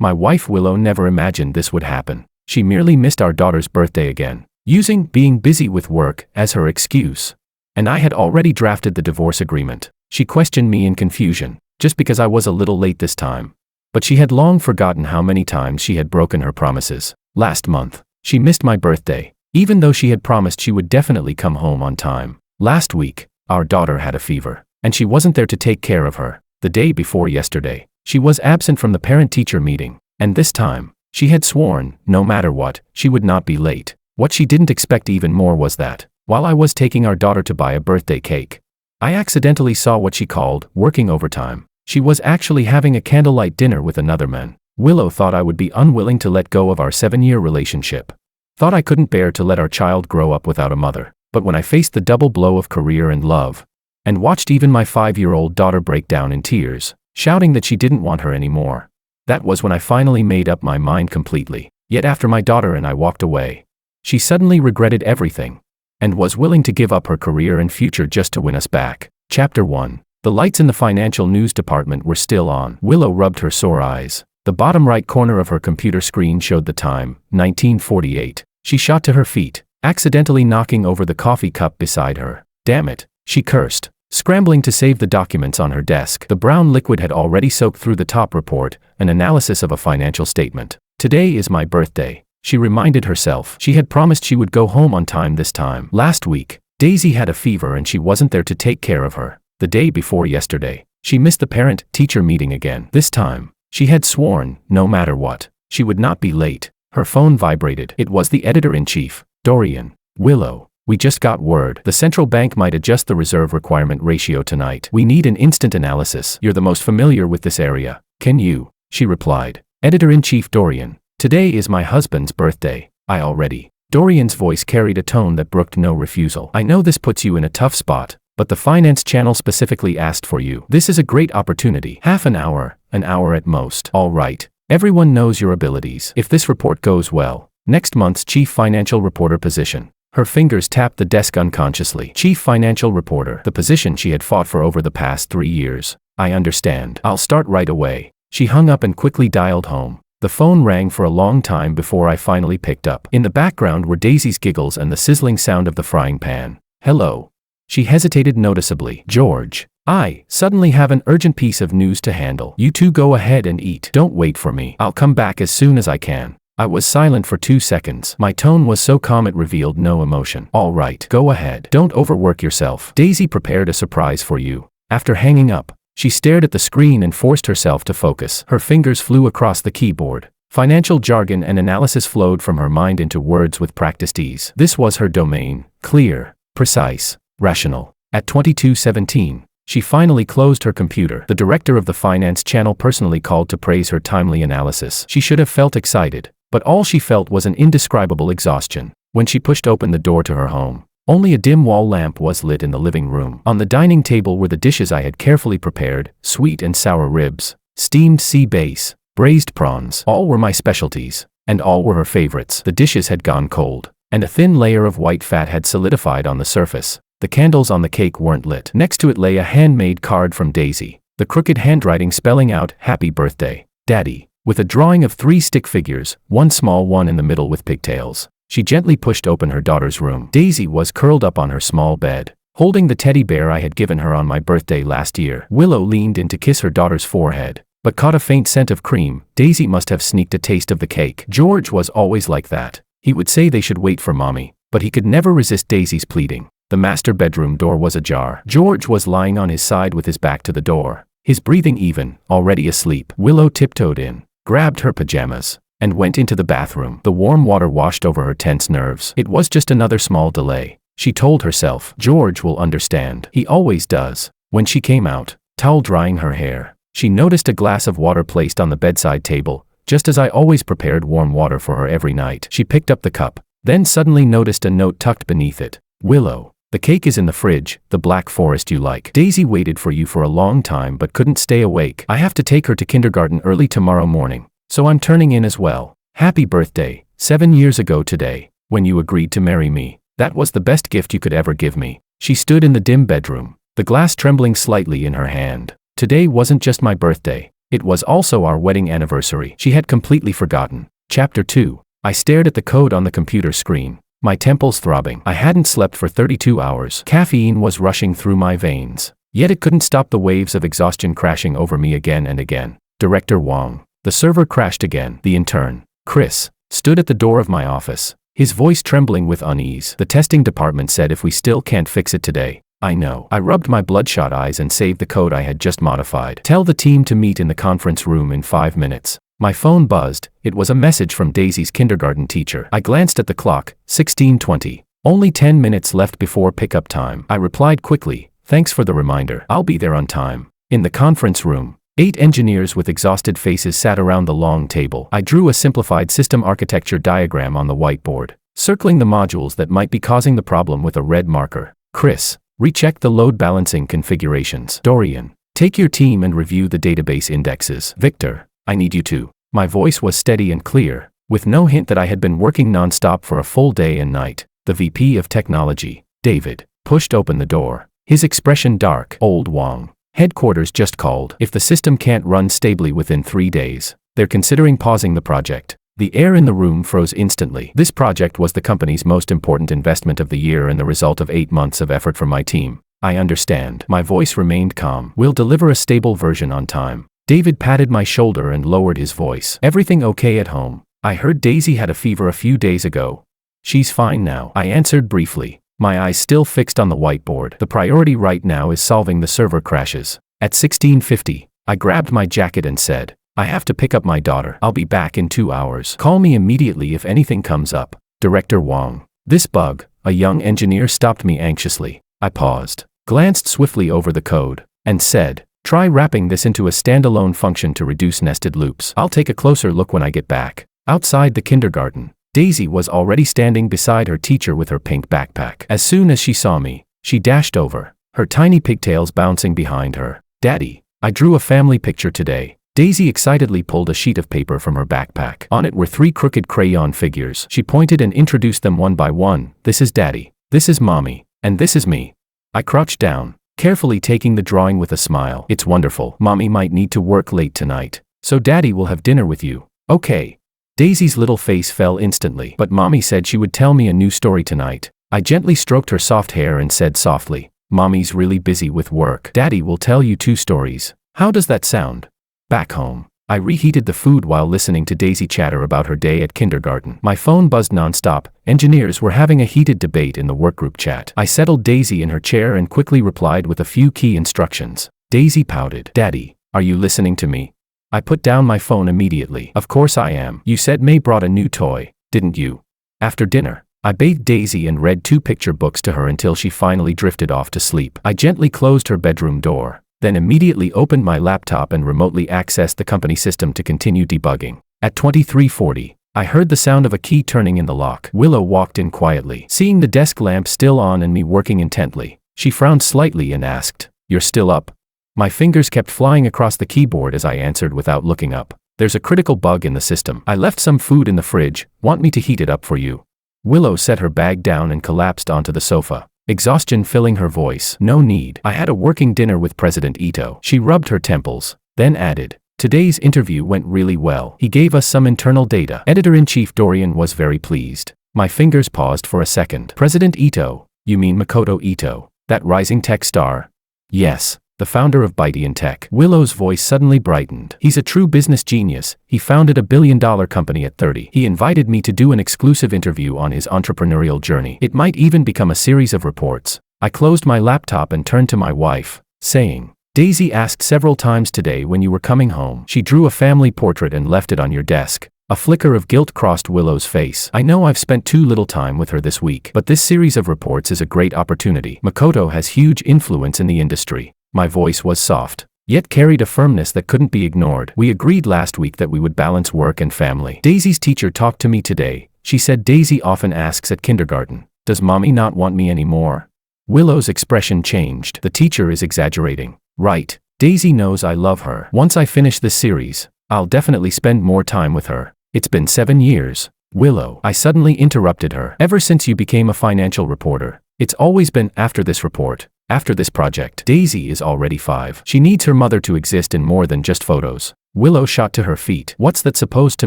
My wife Willow never imagined this would happen. She merely missed our daughter's birthday again, using being busy with work as her excuse. And I had already drafted the divorce agreement. She questioned me in confusion, just because I was a little late this time. But she had long forgotten how many times she had broken her promises. Last month, she missed my birthday, even though she had promised she would definitely come home on time. Last week, our daughter had a fever, and she wasn't there to take care of her. The day before yesterday, she was absent from the parent-teacher meeting, and this time, she had sworn, no matter what, she would not be late. What she didn't expect even more was that, while I was taking our daughter to buy a birthday cake, I accidentally saw what she called working overtime. She was actually having a candlelight dinner with another man. Willow thought I would be unwilling to let go of our 7-year relationship. Thought I couldn't bear to let our child grow up without a mother. But when I faced the double blow of career and love, and watched even my 5-year-old daughter break down in tears, shouting that she didn't want her anymore, that was when I finally made up my mind completely. Yet after my daughter and I walked away, she suddenly regretted everything, and was willing to give up her career and future just to win us back. Chapter 1. The lights in the financial news department were still on. Willow rubbed her sore eyes. The bottom right corner of her computer screen showed the time, 1948. She shot to her feet, accidentally knocking over the coffee cup beside her. Damn it, she cursed, scrambling to save the documents on her desk. The brown liquid had already soaked through the top report, an analysis of a financial statement. Today is my birthday, she reminded herself. She had promised she would go home on time this time. Last week, Daisy had a fever and she wasn't there to take care of her. The day before yesterday, she missed the parent-teacher meeting again. This time, she had sworn, no matter what, she would not be late. Her phone vibrated. It was the editor-in-chief, Dorian. Willow, we just got word. The central bank might adjust the reserve requirement ratio tonight. We need an instant analysis. You're the most familiar with this area. Can you? She replied. Editor-in-chief Dorian, today is my husband's birthday. I already. Dorian's voice carried a tone that brooked no refusal. I know this puts you in a tough spot, but the finance channel specifically asked for you. This is a great opportunity. Half an hour at most. All right. Everyone knows your abilities. If this report goes well, next month's chief financial reporter position. Her fingers tapped the desk unconsciously. Chief financial reporter, the position she had fought for over the past 3 years. I understand. I'll start right away. She hung up and quickly dialed home. The phone rang for a long time before I finally picked up. In the background were Daisy's giggles and the sizzling sound of the frying pan. Hello. She hesitated noticeably. George, I suddenly have an urgent piece of news to handle. You two go ahead and eat. Don't wait for me. I'll come back as soon as I can. I was silent for 2 seconds. My tone was so calm it revealed no emotion. All right, go ahead. Don't overwork yourself. Daisy prepared a surprise for you. After hanging up, she stared at the screen and forced herself to focus. Her fingers flew across the keyboard. Financial jargon and analysis flowed from her mind into words with practiced ease. This was her domain. Clear, precise, rational. At 22:17, she finally closed her computer. The director of the finance channel personally called to praise her timely analysis. She should have felt excited, but all she felt was an indescribable exhaustion. When she pushed open the door to her home, only a dim wall lamp was lit in the living room. On the dining table were the dishes I had carefully prepared: sweet and sour ribs, steamed sea bass, braised prawns. All were my specialties, and all were her favorites. The dishes had gone cold, and a thin layer of white fat had solidified on the surface. The candles on the cake weren't lit. Next to it lay a handmade card from Daisy, the crooked handwriting spelling out, "Happy birthday, Daddy," with a drawing of 3 stick figures, one small one in the middle with pigtails. She gently pushed open her daughter's room. Daisy was curled up on her small bed, holding the teddy bear I had given her on my birthday last year. Willow leaned in to kiss her daughter's forehead, but caught a faint scent of cream. Daisy must have sneaked a taste of the cake. George was always like that. He would say they should wait for mommy, but he could never resist Daisy's pleading. The master bedroom door was ajar. George was lying on his side with his back to the door, his breathing even, already asleep. Willow tiptoed in, grabbed her pajamas, and went into the bathroom. The warm water washed over her tense nerves. It was just another small delay, she told herself. George will understand. He always does. When she came out, towel drying her hair, she noticed a glass of water placed on the bedside table, just as I always prepared warm water for her every night. She picked up the cup, then suddenly noticed a note tucked beneath it. Willow, the cake is in the fridge, the black forest you like. Daisy waited for you for a long time but couldn't stay awake. I have to take her to kindergarten early tomorrow morning, so I'm turning in as well. Happy birthday, 7 years ago today, when you agreed to marry me. That was the best gift you could ever give me. She stood in the dim bedroom, the glass trembling slightly in her hand. Today wasn't just my birthday, It was also our wedding anniversary. She had completely forgotten. Chapter 2. I stared at the code on the computer screen, my temples throbbing. I hadn't slept for 32 hours. Caffeine was rushing through my veins. Yet it couldn't stop the waves of exhaustion crashing over me again and again. Director Wong. The server crashed again. The intern, Chris, stood at the door of my office, his voice trembling with unease. The testing department said if we still can't fix it today. I know. I rubbed my bloodshot eyes and saved the code I had just modified. Tell the team to meet in the conference room in 5 minutes. My phone buzzed. It was a message from Daisy's kindergarten teacher. I glanced at the clock, 16:20. Only 10 minutes left before pickup time. I replied quickly, thanks for the reminder. I'll be there on time. In the conference room, 8 engineers with exhausted faces sat around the long table. I drew a simplified system architecture diagram on the whiteboard, circling the modules that might be causing the problem with a red marker. Chris, recheck the load balancing configurations. Dorian, take your team and review the database indexes. Victor, I need you to. My voice was steady and clear, with no hint that I had been working non-stop for a full day and night. The VP of Technology, David, pushed open the door, his expression dark. Old Wong. Headquarters just called. If the system can't run stably within 3 days, they're considering pausing the project. The air in the room froze instantly. This project was the company's most important investment of the year and the result of 8 months of effort from my team. I understand. My voice remained calm. We'll deliver a stable version on time. David patted my shoulder and lowered his voice. Everything okay at home? I heard Daisy had a fever a few days ago. She's fine now, I answered briefly, my eyes still fixed on the whiteboard. The priority right now is solving the server crashes. At 16:50, I grabbed my jacket and said, I have to pick up my daughter. I'll be back in 2 hours. Call me immediately if anything comes up. Director Wong. This bug, a young engineer stopped me anxiously. I paused, glanced swiftly over the code, and said, try wrapping this into a standalone function to reduce nested loops. I'll take a closer look when I get back. Outside the kindergarten, Daisy was already standing beside her teacher with her pink backpack. As soon as she saw me, she dashed over, her tiny pigtails bouncing behind her. Daddy, I drew a family picture today. Daisy excitedly pulled a sheet of paper from her backpack. On it were 3 crooked crayon figures. She pointed and introduced them one by one. This is Daddy, this is Mommy, and this is me. I crouched down, carefully taking the drawing with a smile. It's wonderful. Mommy might need to work late tonight, so Daddy will have dinner with you. Okay. Daisy's little face fell instantly. But Mommy said she would tell me a new story tonight. I gently stroked her soft hair and said softly, Mommy's really busy with work. Daddy will tell you 2 stories. How does that sound? Back home, I reheated the food while listening to Daisy chatter about her day at kindergarten. My phone buzzed nonstop. Engineers were having a heated debate in the workgroup chat. I settled Daisy in her chair and quickly replied with a few key instructions. Daisy pouted. Daddy, are you listening to me? I put down my phone immediately. Of course I am. You said May brought a new toy, didn't you? After dinner, I bathed Daisy and read 2 picture books to her until she finally drifted off to sleep. I gently closed her bedroom door, then immediately opened my laptop and remotely accessed the company system to continue debugging. At 23:40, I heard the sound of a key turning in the lock. Willow walked in quietly. Seeing the desk lamp still on and me working intently, she frowned slightly and asked, You're still up? My fingers kept flying across the keyboard as I answered without looking up. There's a critical bug in the system. I left some food in the fridge. Want me to heat it up for you? Willow set her bag down and collapsed onto the sofa, exhaustion filling her voice. No need. I had a working dinner with President Ito. She rubbed her temples, then added, Today's interview went really well. He gave us some internal data. Editor-in-Chief Dorian was very pleased. My fingers paused for a second. President Ito? You mean Makoto Ito, that rising tech star? Yes, the founder of Byteon Tech. Willow's voice suddenly brightened. He's a true business genius. He founded a billion-dollar company at 30. He invited me to do an exclusive interview on his entrepreneurial journey. It might even become a series of reports. I closed my laptop and turned to my wife, saying, Daisy asked several times today when you were coming home. She drew a family portrait and left it on your desk. A flicker of guilt crossed Willow's face. I know I've spent too little time with her this week, but this series of reports is a great opportunity. Makoto has huge influence in the industry. My voice was soft, yet carried a firmness that couldn't be ignored. We agreed last week that we would balance work and family. Daisy's teacher talked to me today. She said Daisy often asks at kindergarten, Does Mommy not want me anymore? Willow's expression changed. The teacher is exaggerating. Right. Daisy knows I love her. Once I finish this series, I'll definitely spend more time with her. It's been 7 years. Willow, I suddenly interrupted her. Ever since you became a financial reporter, it's always been after this report. After this project. Daisy is already 5. She needs her mother to exist in more than just photos. Willow shot to her feet. What's that supposed to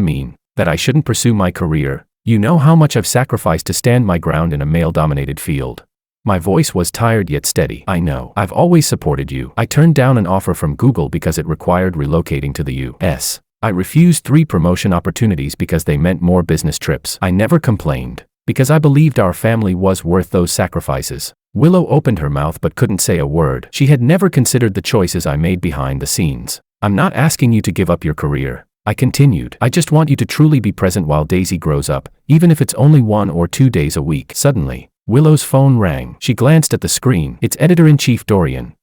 mean? That I shouldn't pursue my career? You know how much I've sacrificed to stand my ground in a male-dominated field. My voice was tired yet steady. I know. I've always supported you. I turned down an offer from Google because it required relocating to the US. I refused 3 promotion opportunities because they meant more business trips. I never complained, because I believed our family was worth those sacrifices. Willow opened her mouth but couldn't say a word. She had never considered the choices I made behind the scenes. I'm not asking you to give up your career, I continued. I just want you to truly be present while Daisy grows up, even if it's only 1 or 2 days a week. Suddenly, Willow's phone rang. She glanced at the screen. It's Editor-in-Chief Dorian.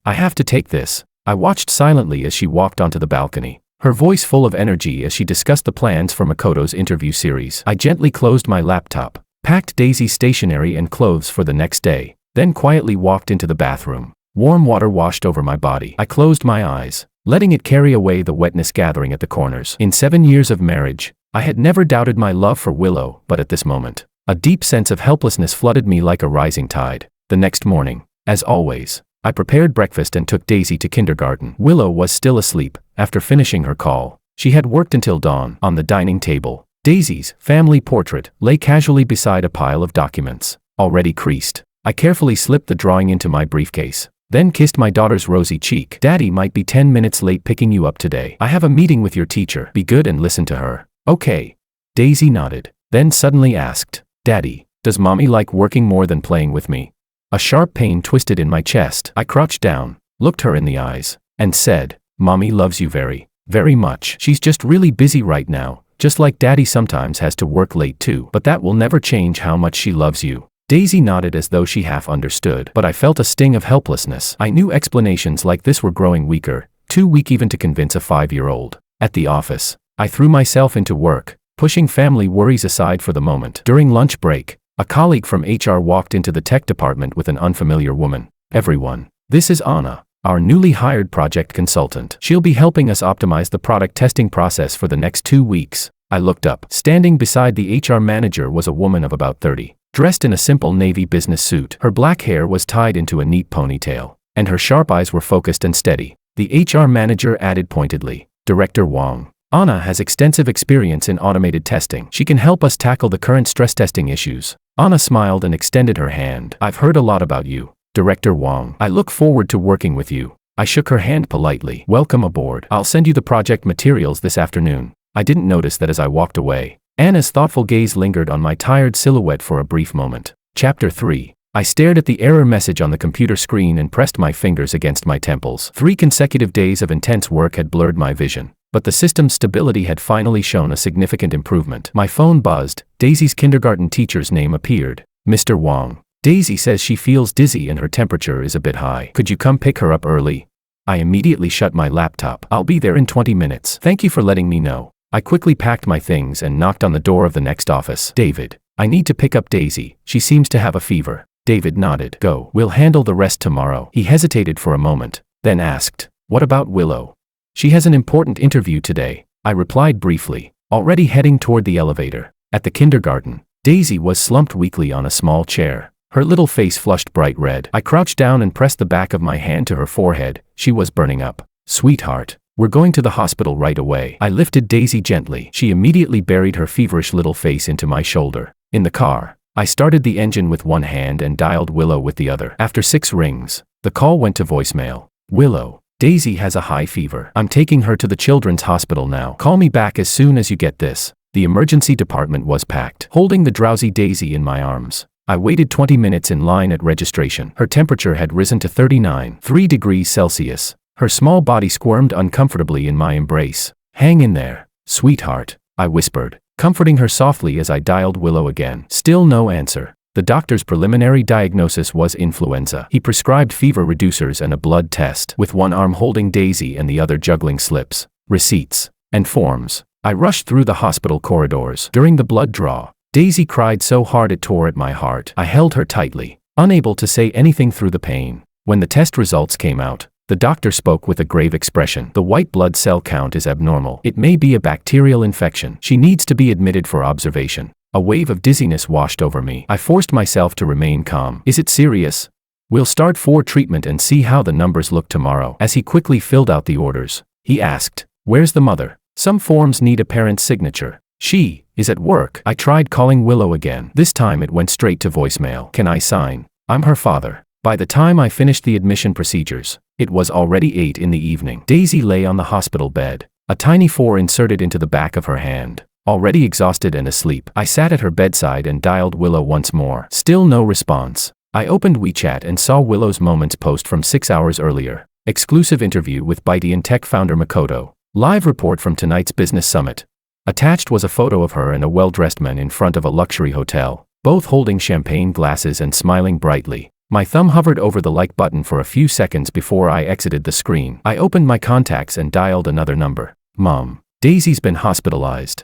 I have to take this. I watched silently as she walked onto the balcony, her voice full of energy as she discussed the plans for Makoto's interview series. I gently closed my laptop, packed Daisy's stationery and clothes for the next day, then quietly walked into the bathroom. Warm water washed over my body. I closed my eyes, letting it carry away the wetness gathering at the corners. In 7 years of marriage, I had never doubted my love for Willow, but at this moment, a deep sense of helplessness flooded me like a rising tide. The next morning, as always, I prepared breakfast and took Daisy to kindergarten. Willow was still asleep after finishing her call. She had worked until dawn. On the dining table, Daisy's family portrait lay casually beside a pile of documents, already creased. I carefully slipped the drawing into my briefcase, then kissed my daughter's rosy cheek. Daddy might be 10 minutes late picking you up today. I have a meeting with your teacher. Be good and listen to her. Okay. Daisy nodded, then suddenly asked, Daddy, does Mommy like working more than playing with me? A sharp pain twisted in my chest. I crouched down, looked her in the eyes, and said, Mommy loves you very, very much. She's just really busy right now, just like Daddy sometimes has to work late too. But that will never change how much she loves you. Daisy nodded as though she half understood, but I felt a sting of helplessness. I knew explanations like this were growing weaker, too weak even to convince a 5-year-old. At the office, I threw myself into work, pushing family worries aside for the moment. During lunch break, a colleague from HR walked into the tech department with an unfamiliar woman. Everyone, this is Anna, our newly hired project consultant. She'll be helping us optimize the product testing process for the next 2 weeks. I looked up. Standing beside the HR manager was a woman of about 30, dressed in a simple navy business suit. Her black hair was tied into a neat ponytail, and her sharp eyes were focused and steady. The HR manager added pointedly, Director Wong, Anna has extensive experience in automated testing. She can help us tackle the current stress testing issues. Anna smiled and extended her hand. I've heard a lot about you, Director Wong. I look forward to working with you. I shook her hand politely. Welcome aboard. I'll send you the project materials this afternoon. I didn't notice that as I walked away. Anna's thoughtful gaze lingered on my tired silhouette for a brief moment. Chapter 3. I stared at the error message on the computer screen and pressed my fingers against my temples. 3 consecutive days of intense work had blurred my vision, but the system's stability had finally shown a significant improvement. My phone buzzed. Daisy's kindergarten teacher's name appeared. Mr. Wong. Daisy says she feels dizzy and her temperature is a bit high. Could you come pick her up early? I immediately shut my laptop. I'll be there in 20 minutes. Thank you for letting me know. I quickly packed my things and knocked on the door of the next office. David, I need to pick up Daisy. She seems to have a fever. David nodded. Go. We'll handle the rest tomorrow. He hesitated for a moment, then asked, what about Willow? She has an important interview today. I replied briefly, already heading toward the elevator. At the kindergarten, Daisy was slumped weakly on a small chair, her little face flushed bright red. I crouched down and pressed the back of my hand to her forehead. She was burning up. Sweetheart, we're going to the hospital right away. I lifted Daisy gently. She immediately buried her feverish little face into my shoulder. In the car, I started the engine with one hand and dialed Willow with the other. After 6 rings, the call went to voicemail. Willow, Daisy has a high fever. I'm taking her to the children's hospital now. Call me back as soon as you get this. The emergency department was packed. Holding the drowsy Daisy in my arms, I waited 20 minutes in line at registration. Her temperature had risen to 39.3 degrees Celsius. Her small body squirmed uncomfortably in my embrace. Hang in there, sweetheart, I whispered, comforting her softly as I dialed Willow again. Still no answer. The doctor's preliminary diagnosis was influenza. He prescribed fever reducers and a blood test. With one arm holding Daisy and the other juggling slips, receipts, and forms, I rushed through the hospital corridors. During the blood draw, Daisy cried so hard it tore at my heart. I held her tightly, unable to say anything through the pain. When the test results came out, the doctor spoke with a grave expression. The white blood cell count is abnormal. It may be a bacterial infection. She needs to be admitted for observation. A wave of dizziness washed over me. I forced myself to remain calm. Is it serious? We'll start 4 treatment and see how the numbers look tomorrow. As he quickly filled out the orders, he asked, Where's the mother? Some forms need a parent's signature. She is at work. I tried calling Willow again. This time it went straight to voicemail. Can I sign? I'm her father. By the time I finished the admission procedures, it was already 8 in the evening. Daisy lay on the hospital bed, a tiny 4 inserted into the back of her hand. Already exhausted and asleep, I sat at her bedside and dialed Willow once more. Still no response. I opened WeChat and saw Willow's Moments post from 6 hours earlier. Exclusive interview with ByteDance tech founder Makoto. Live report from tonight's business summit. Attached was a photo of her and a well-dressed man in front of a luxury hotel, both holding champagne glasses and smiling brightly. My thumb hovered over the like button for a few seconds before I exited the screen. I opened my contacts and dialed another number. Mom, Daisy's been hospitalized.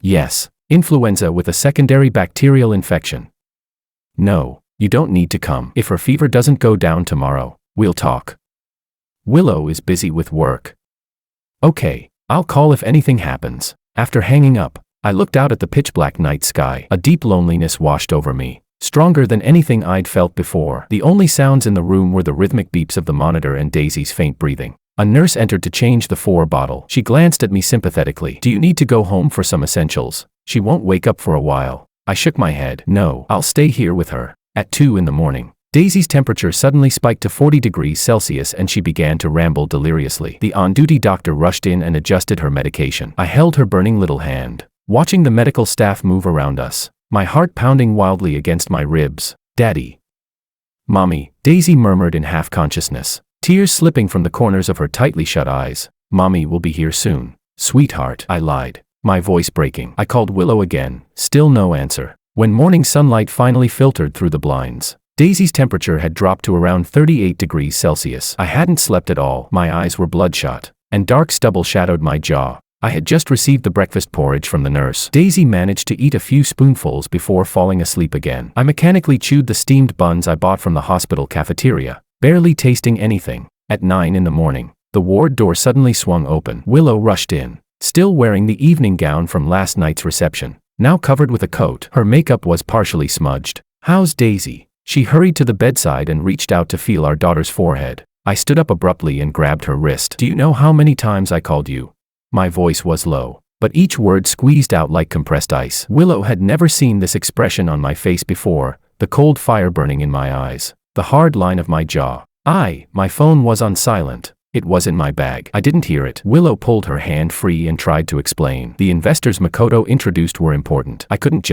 Yes, influenza with a secondary bacterial infection. No, you don't need to come. If her fever doesn't go down tomorrow, we'll talk. Willow is busy with work. Okay, I'll call if anything happens. After hanging up, I looked out at the pitch-black night sky. A deep loneliness washed over me, stronger than anything I'd felt before. The only sounds in the room were the rhythmic beeps of the monitor and Daisy's faint breathing. A nurse entered to change the 4 bottle. She glanced at me sympathetically. Do you need to go home for some essentials? She won't wake up for a while. I shook my head. No, I'll stay here with her. At 2 in the morning, Daisy's temperature suddenly spiked to 40 degrees Celsius and she began to ramble deliriously. The on-duty doctor rushed in and adjusted her medication. I held her burning little hand, watching the medical staff move around us, my heart pounding wildly against my ribs. Daddy. Mommy, Daisy murmured in half-consciousness, tears slipping from the corners of her tightly shut eyes. Mommy will be here soon. Sweetheart, I lied, my voice breaking. I called Willow again, still no answer. When morning sunlight finally filtered through the blinds, Daisy's temperature had dropped to around 38 degrees Celsius. I hadn't slept at all. My eyes were bloodshot, and dark stubble shadowed my jaw. I had just received the breakfast porridge from the nurse. Daisy managed to eat a few spoonfuls before falling asleep again. I mechanically chewed the steamed buns I bought from the hospital cafeteria, barely tasting anything. At 9 in the morning, the ward door suddenly swung open. Willow rushed in, still wearing the evening gown from last night's reception, now covered with a coat. Her makeup was partially smudged. How's Daisy? She hurried to the bedside and reached out to feel our daughter's forehead. I stood up abruptly and grabbed her wrist. Do you know how many times I called you? My voice was low, but each word squeezed out like compressed ice. Willow had never seen this expression on my face before, the cold fire burning in my eyes, the hard line of my jaw. My phone was on silent. It was in my bag. I didn't hear it. Willow pulled her hand free and tried to explain. The investors Makoto introduced were important. I couldn't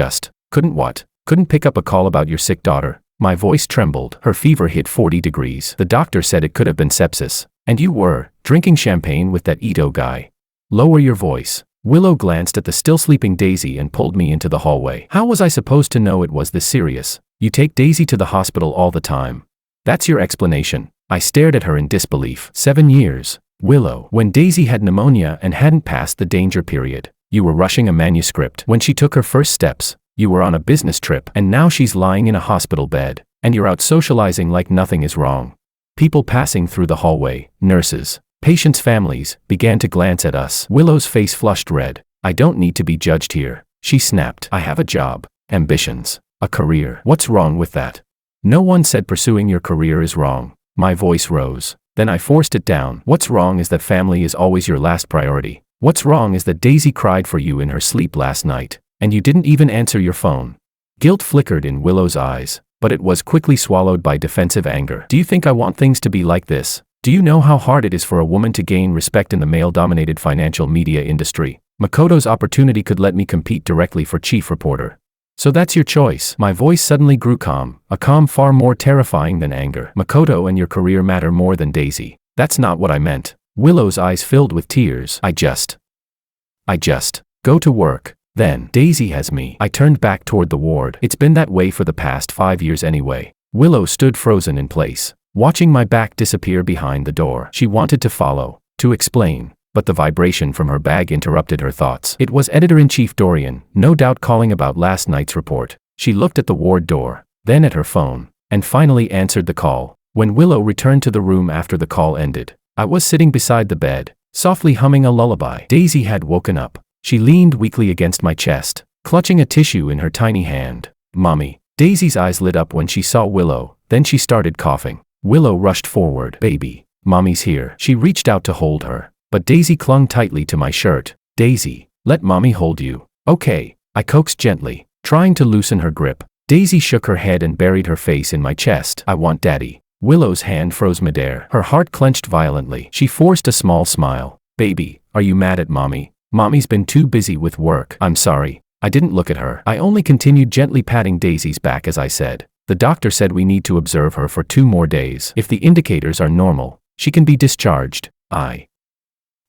what? Couldn't pick up a call about your sick daughter. My voice trembled. Her fever hit 40 degrees. The doctor said it could have been sepsis. And you were drinking champagne with that Ito guy. Lower your voice. Willow glanced at the still sleeping Daisy and pulled me into the hallway. How was I supposed to know it was this serious? You take Daisy to the hospital all the time. That's your explanation. I stared at her in disbelief. 7 years. Willow. When Daisy had pneumonia and hadn't passed the danger period, you were rushing a manuscript. When she took her first steps, you were on a business trip. And now she's lying in a hospital bed, and you're out socializing like nothing is wrong. People passing through the hallway, nurses, patients' families, began to glance at us. Willow's face flushed red. I don't need to be judged here, she snapped. I have a job, ambitions, a career. What's wrong with that? No one said pursuing your career is wrong. My voice rose. Then I forced it down. What's wrong is that family is always your last priority. What's wrong is that Daisy cried for you in her sleep last night, and you didn't even answer your phone. Guilt flickered in Willow's eyes, but it was quickly swallowed by defensive anger. Do you think I want things to be like this? Do you know how hard it is for a woman to gain respect in the male-dominated financial media industry? Makoto's opportunity could let me compete directly for chief reporter. So that's your choice. My voice suddenly grew calm, a calm far more terrifying than anger. Makoto and your career matter more than Daisy. That's not what I meant. Willow's eyes filled with tears. I just go to work. Then, Daisy has me. I turned back toward the ward. It's been that way for the past 5 years anyway. Willow stood frozen in place, watching my back disappear behind the door. She wanted to follow, to explain, but the vibration from her bag interrupted her thoughts. It was Editor-in-Chief Dorian, no doubt calling about last night's report. She looked at the ward door, then at her phone, and finally answered the call. When Willow returned to the room after the call ended, I was sitting beside the bed, softly humming a lullaby. Daisy had woken up. She leaned weakly against my chest, clutching a tissue in her tiny hand. Mommy. Daisy's eyes lit up when she saw Willow, then she started coughing. Willow rushed forward. Baby, Mommy's here. She reached out to hold her, but Daisy clung tightly to my shirt. Daisy, let mommy hold you. Okay, I coaxed gently, trying to loosen her grip. Daisy shook her head and buried her face in my chest. I want daddy. Willow's hand froze midair. Her heart clenched violently. She forced a small smile. Baby, are you mad at mommy? Mommy's been too busy with work. I'm sorry. I didn't look at her. I only continued gently patting Daisy's back as I said. The doctor said we need to observe her for 2 more days. If the indicators are normal, she can be discharged. I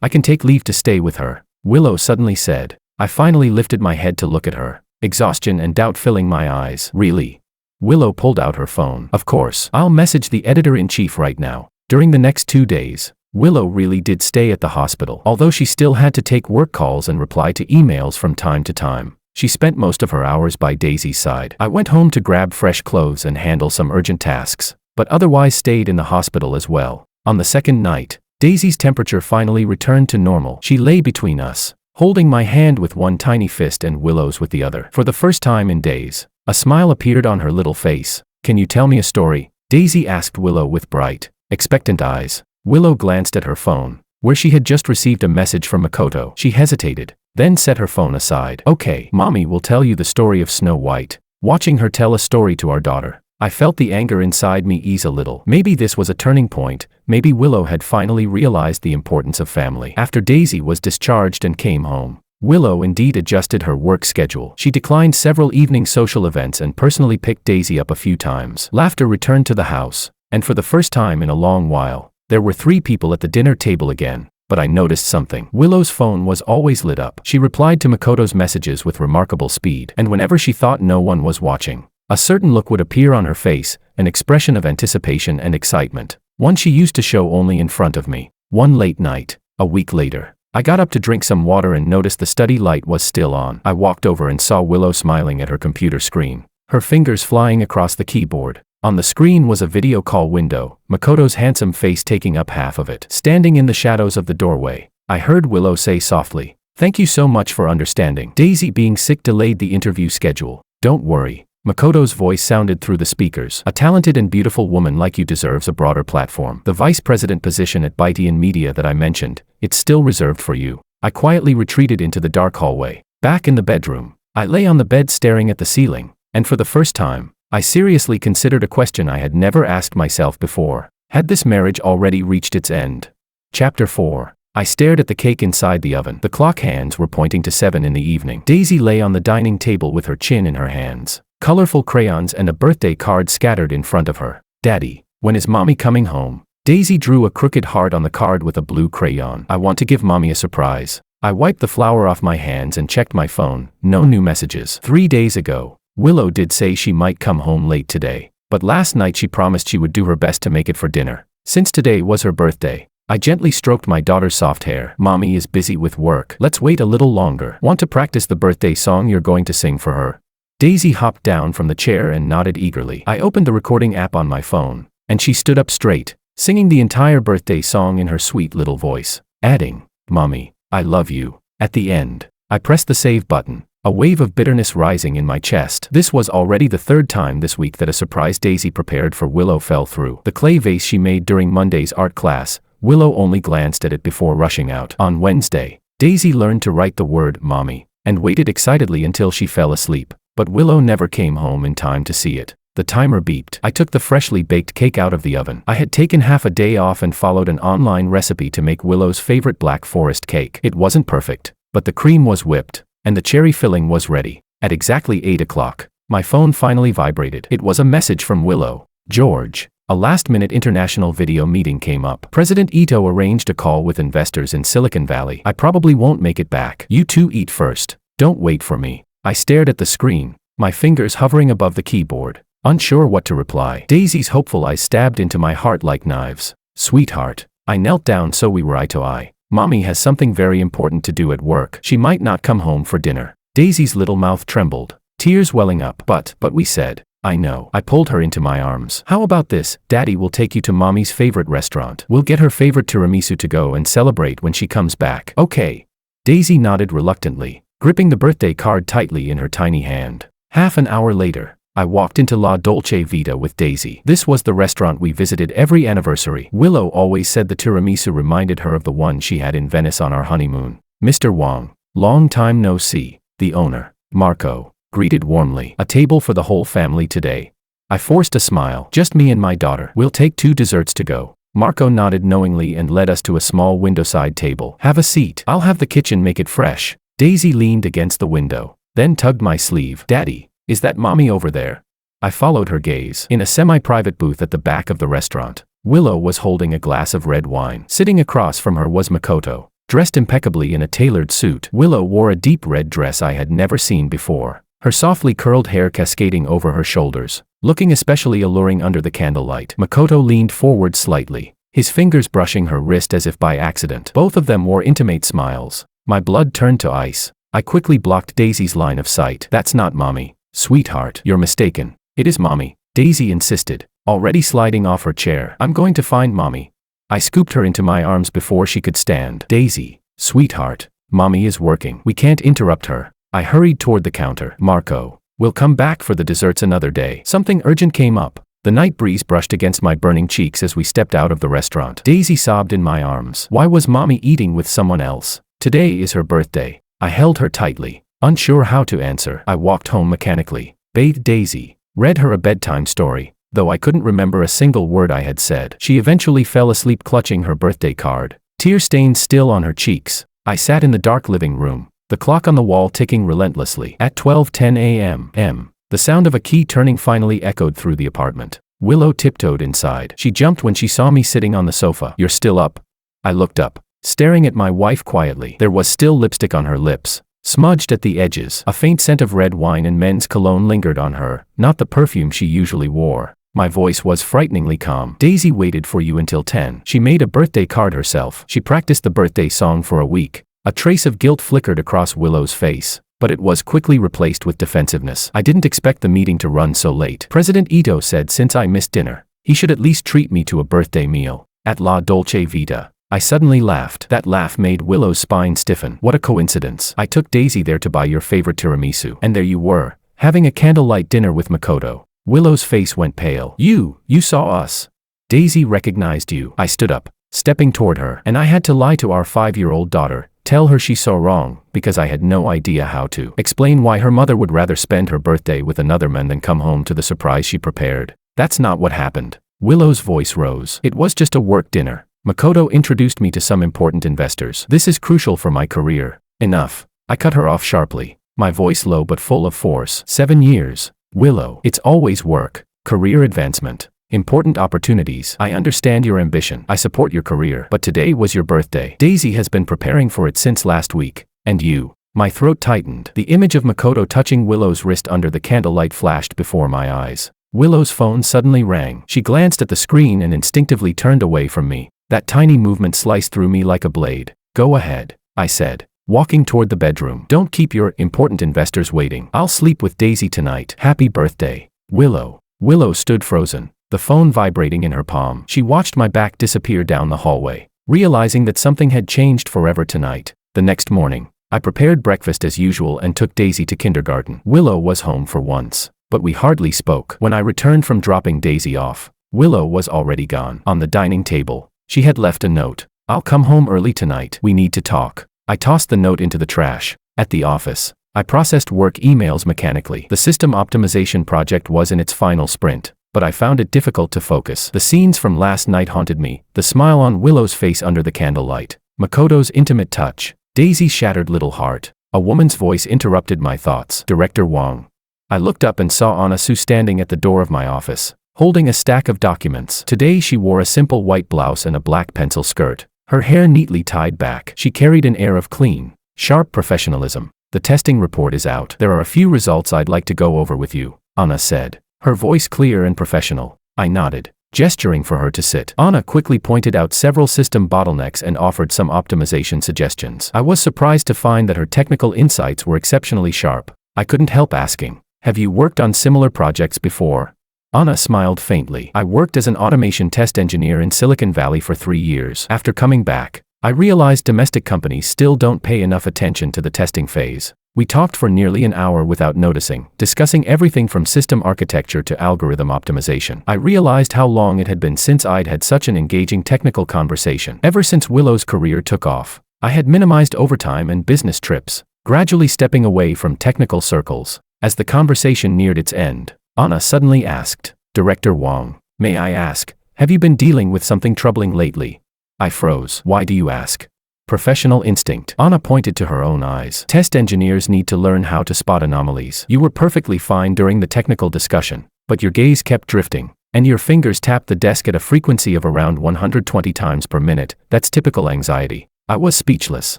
can take leave to stay with her, Willow suddenly said. I finally lifted my head to look at her, exhaustion and doubt filling my eyes. Really? Willow pulled out her phone. Of course. I'll message the editor-in-chief right now. During the next 2 days, Willow really did stay at the hospital. Although she still had to take work calls and reply to emails from time to time, she spent most of her hours by Daisy's side. I went home to grab fresh clothes and handle some urgent tasks, but otherwise stayed in the hospital as well. On the second night, Daisy's temperature finally returned to normal. She lay between us, holding my hand with one tiny fist and Willow's with the other. For the first time in days, a smile appeared on her little face. Can you tell me a story? Daisy asked Willow with bright, expectant eyes. Willow glanced at her phone, where she had just received a message from Makoto. She hesitated, then set her phone aside. Okay, mommy will tell you the story of Snow White. Watching her tell a story to our daughter, I felt the anger inside me ease a little. Maybe this was a turning point. Maybe Willow had finally realized the importance of family. After Daisy was discharged and came home, Willow indeed adjusted her work schedule. She declined several evening social events and personally picked Daisy up a few times. Laughter returned to the house, and for the first time in a long while, there were 3 people at the dinner table again. But I noticed something. Willow's phone was always lit up. She replied to Makoto's messages with remarkable speed, and whenever she thought no one was watching, a certain look would appear on her face, an expression of anticipation and excitement, one she used to show only in front of me. One late night, a week later, I got up to drink some water and noticed the study light was still on. I walked over and saw Willow smiling at her computer screen, her fingers flying across the keyboard. On the screen was a video call window, Makoto's handsome face taking up half of it. Standing in the shadows of the doorway, I heard Willow say softly, "Thank you so much for understanding. Daisy being sick delayed the interview schedule. Don't worry." Makoto's voice sounded through the speakers. "A talented and beautiful woman like you deserves a broader platform. The vice president position at Bytean Media that I mentioned, it's still reserved for you." I quietly retreated into the dark hallway. Back in the bedroom, I lay on the bed staring at the ceiling, and for the first time, I seriously considered a question I had never asked myself before. Had this marriage already reached its end? Chapter 4. I stared at the cake inside the oven. The clock hands were pointing to 7 in the evening. Daisy lay on the dining table with her chin in her hands, colorful crayons and a birthday card scattered in front of her. "Daddy, when is mommy coming home?" Daisy drew a crooked heart on the card with a blue crayon. "I want to give mommy a surprise." I wiped the flour off my hands and checked my phone. No new messages. 3 days ago, Willow did say she might come home late today, but last night she promised she would do her best to make it for dinner. Since today was her birthday, I gently stroked my daughter's soft hair. "Mommy is busy with work. Let's wait a little longer. Want to practice the birthday song you're going to sing for her?" Daisy hopped down from the chair and nodded eagerly. I opened the recording app on my phone, and she stood up straight, singing the entire birthday song in her sweet little voice, adding, "Mommy, I love you," at the end. I pressed the save button, a wave of bitterness rising in my chest. This was already the 3rd time this week that a surprise Daisy prepared for Willow fell through. The clay vase she made during Monday's art class, Willow only glanced at it before rushing out. On Wednesday, Daisy learned to write the word "mommy," and waited excitedly until she fell asleep. But Willow never came home in time to see it. The timer beeped. I took the freshly baked cake out of the oven. I had taken half a day off and followed an online recipe to make Willow's favorite Black Forest cake. It wasn't perfect, but the cream was whipped, and the cherry filling was ready. At exactly 8 o'clock, my phone finally vibrated. It was a message from Willow. "George, a last-minute international video meeting came up. President Ito arranged a call with investors in Silicon Valley. I probably won't make it back. You two eat first. Don't wait for me." I stared at the screen, my fingers hovering above the keyboard, unsure what to reply. Daisy's hopeful eyes stabbed into my heart like knives. "Sweetheart." I knelt down so we were eye to eye. "Mommy has something very important to do at work. She might not come home for dinner." Daisy's little mouth trembled, tears welling up. But we said. "I know." I pulled her into my arms. "How about this? Daddy will take you to Mommy's favorite restaurant. We'll get her favorite tiramisu to go and celebrate when she comes back." "Okay." Daisy nodded reluctantly, gripping the birthday card tightly in her tiny hand. Half an hour later, I walked into La Dolce Vita with Daisy. This was the restaurant we visited every anniversary. Willow always said the tiramisu reminded her of the one she had in Venice on our honeymoon. Mr. Wang, long time no see, the owner, Marco, greeted warmly. A table for the whole family today. I forced a smile. Just me and my daughter. We'll take 2 desserts to go. Marco nodded knowingly and led us to a small window-side table. Have a seat. I'll have the kitchen make it fresh. Daisy leaned against the window, then tugged my sleeve. Daddy, is that mommy over there? I followed her gaze. In a semi-private booth at the back of the restaurant, Willow was holding a glass of red wine. Sitting across from her was Makoto, dressed impeccably in a tailored suit. Willow wore a deep red dress I had never seen before, her softly curled hair cascading over her shoulders, looking especially alluring under the candlelight. Makoto leaned forward slightly, his fingers brushing her wrist as if by accident. Both of them wore intimate smiles. My blood turned to ice. I quickly blocked Daisy's line of sight. That's not mommy. Sweetheart, you're mistaken. It is mommy, Daisy insisted, already sliding off her chair. I'm going to find mommy. I scooped her into my arms before she could stand. Daisy, sweetheart, mommy is working. We can't interrupt her. I hurried toward the counter. Marco, we'll come back for the desserts another day. Something urgent came up. The night breeze brushed against my burning cheeks as we stepped out of the restaurant. Daisy sobbed in my arms. Why was mommy eating with someone else? Today is her birthday. I held her tightly, unsure how to answer. I walked home mechanically, bathed Daisy, read her a bedtime story, though I couldn't remember a single word I had said. She eventually fell asleep clutching her birthday card, tear stains still on her cheeks. I sat in the dark living room, the clock on the wall ticking relentlessly. At 12:10 a.m., the sound of a key turning finally echoed through the apartment. Willow tiptoed inside. She jumped when she saw me sitting on the sofa. You're still up? I looked up, staring at my wife quietly. There was still lipstick on her lips, smudged at the edges. A faint scent of red wine and men's cologne lingered on her, not the perfume she usually wore. My voice was frighteningly calm. Daisy waited for you until 10. She made a birthday card herself. She practiced the birthday song for a week. A trace of guilt flickered across Willow's face, but it was quickly replaced with defensiveness. I didn't expect the meeting to run so late. President Ito said since I missed dinner, he should at least treat me to a birthday meal at La Dolce Vita. I suddenly laughed. That laugh made Willow's spine stiffen. What a coincidence. I took Daisy there to buy your favorite tiramisu. And there you were, having a candlelight dinner with Makoto. Willow's face went pale. You saw us. Daisy recognized you. I stood up, stepping toward her, and I had to lie to our 5-year-old daughter, tell her she saw wrong, because I had no idea how to explain why her mother would rather spend her birthday with another man than come home to the surprise she prepared. That's not what happened. Willow's voice rose. It was just a work dinner. Makoto introduced me to some important investors. This is crucial for my career. Enough. I cut her off sharply, my voice low but full of force. 7 years. Willow. It's always work, career advancement, important opportunities. I understand your ambition. I support your career. But today was your birthday. Daisy has been preparing for it since last week. And you. My throat tightened. The image of Makoto touching Willow's wrist under the candlelight flashed before my eyes. Willow's phone suddenly rang. She glanced at the screen and instinctively turned away from me. That tiny movement sliced through me like a blade. Go ahead, I said, walking toward the bedroom. Don't keep your important investors waiting. I'll sleep with Daisy tonight. Happy birthday, Willow. Willow stood frozen, the phone vibrating in her palm. She watched my back disappear down the hallway, realizing that something had changed forever tonight. The next morning, I prepared breakfast as usual and took Daisy to kindergarten. Willow was home for once, but we hardly spoke. When I returned from dropping Daisy off, Willow was already gone. On the dining table, she had left a note. I'll come home early tonight. We need to talk. I tossed the note into the trash. At the office, I processed work emails mechanically. The system optimization project was in its final sprint, but I found it difficult to focus. The scenes from last night haunted me, the smile on Willow's face under the candlelight, Makoto's intimate touch, Daisy's shattered little heart. A woman's voice interrupted my thoughts. Director Wang. I looked up and saw Anasu standing at the door of my office, holding a stack of documents. Today she wore a simple white blouse and a black pencil skirt, her hair neatly tied back. She carried an air of clean, sharp professionalism. The testing report is out. There are a few results I'd like to go over with you, Anna said, her voice clear and professional. I nodded, gesturing for her to sit. Anna quickly pointed out several system bottlenecks and offered some optimization suggestions. I was surprised to find that her technical insights were exceptionally sharp. I couldn't help asking, have you worked on similar projects before? Anna smiled faintly. I worked as an automation test engineer in Silicon Valley for 3 years. After coming back, I realized domestic companies still don't pay enough attention to the testing phase. We talked for nearly an hour without noticing, discussing everything from system architecture to algorithm optimization. I realized how long it had been since I'd had such an engaging technical conversation. Ever since Willow's career took off, I had minimized overtime and business trips, gradually stepping away from technical circles. As the conversation neared its end, Anna suddenly asked, "Director Wong, may I ask, have you been dealing with something troubling lately?" I froze. "Why do you ask?" "Professional instinct." Anna pointed to her own eyes. "Test engineers need to learn how to spot anomalies. You were perfectly fine during the technical discussion, but your gaze kept drifting, and your fingers tapped the desk at a frequency of around 120 times per minute. That's typical anxiety." I was speechless.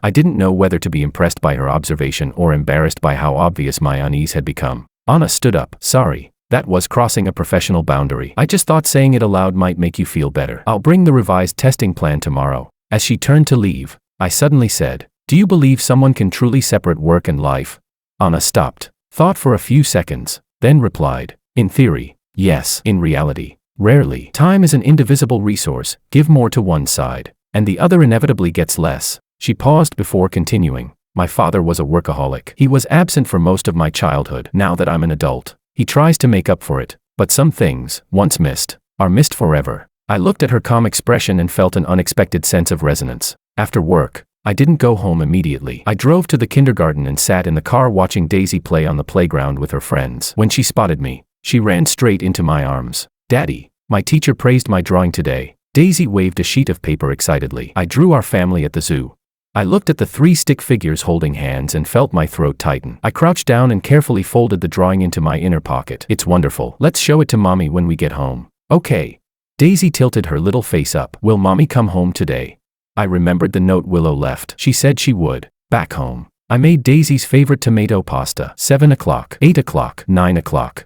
I didn't know whether to be impressed by her observation or embarrassed by how obvious my unease had become. Anna stood up. "Sorry. That was crossing a professional boundary. I just thought saying it aloud might make you feel better. I'll bring the revised testing plan tomorrow." As she turned to leave, I suddenly said, "Do you believe someone can truly separate work and life?" Anna stopped, thought for a few seconds, then replied, "In theory, yes. In reality, rarely. Time is an indivisible resource. Give more to one side, and the other inevitably gets less." She paused before continuing. "My father was a workaholic. He was absent for most of my childhood. Now that I'm an adult, he tries to make up for it. But some things, once missed, are missed forever." I looked at her calm expression and felt an unexpected sense of resonance. After work, I didn't go home immediately. I drove to the kindergarten and sat in the car watching Daisy play on the playground with her friends. When she spotted me, she ran straight into my arms. "Daddy, my teacher praised my drawing today." Daisy waved a sheet of paper excitedly. "I drew our family at the zoo." I looked at the 3 stick figures holding hands and felt my throat tighten. I crouched down and carefully folded the drawing into my inner pocket. "It's wonderful. Let's show it to Mommy when we get home." "Okay." Daisy tilted her little face up. "Will Mommy come home today?" I remembered the note Willow left. She said she would. Back home, I made Daisy's favorite tomato pasta. 7 o'clock, 8 o'clock, 9 o'clock.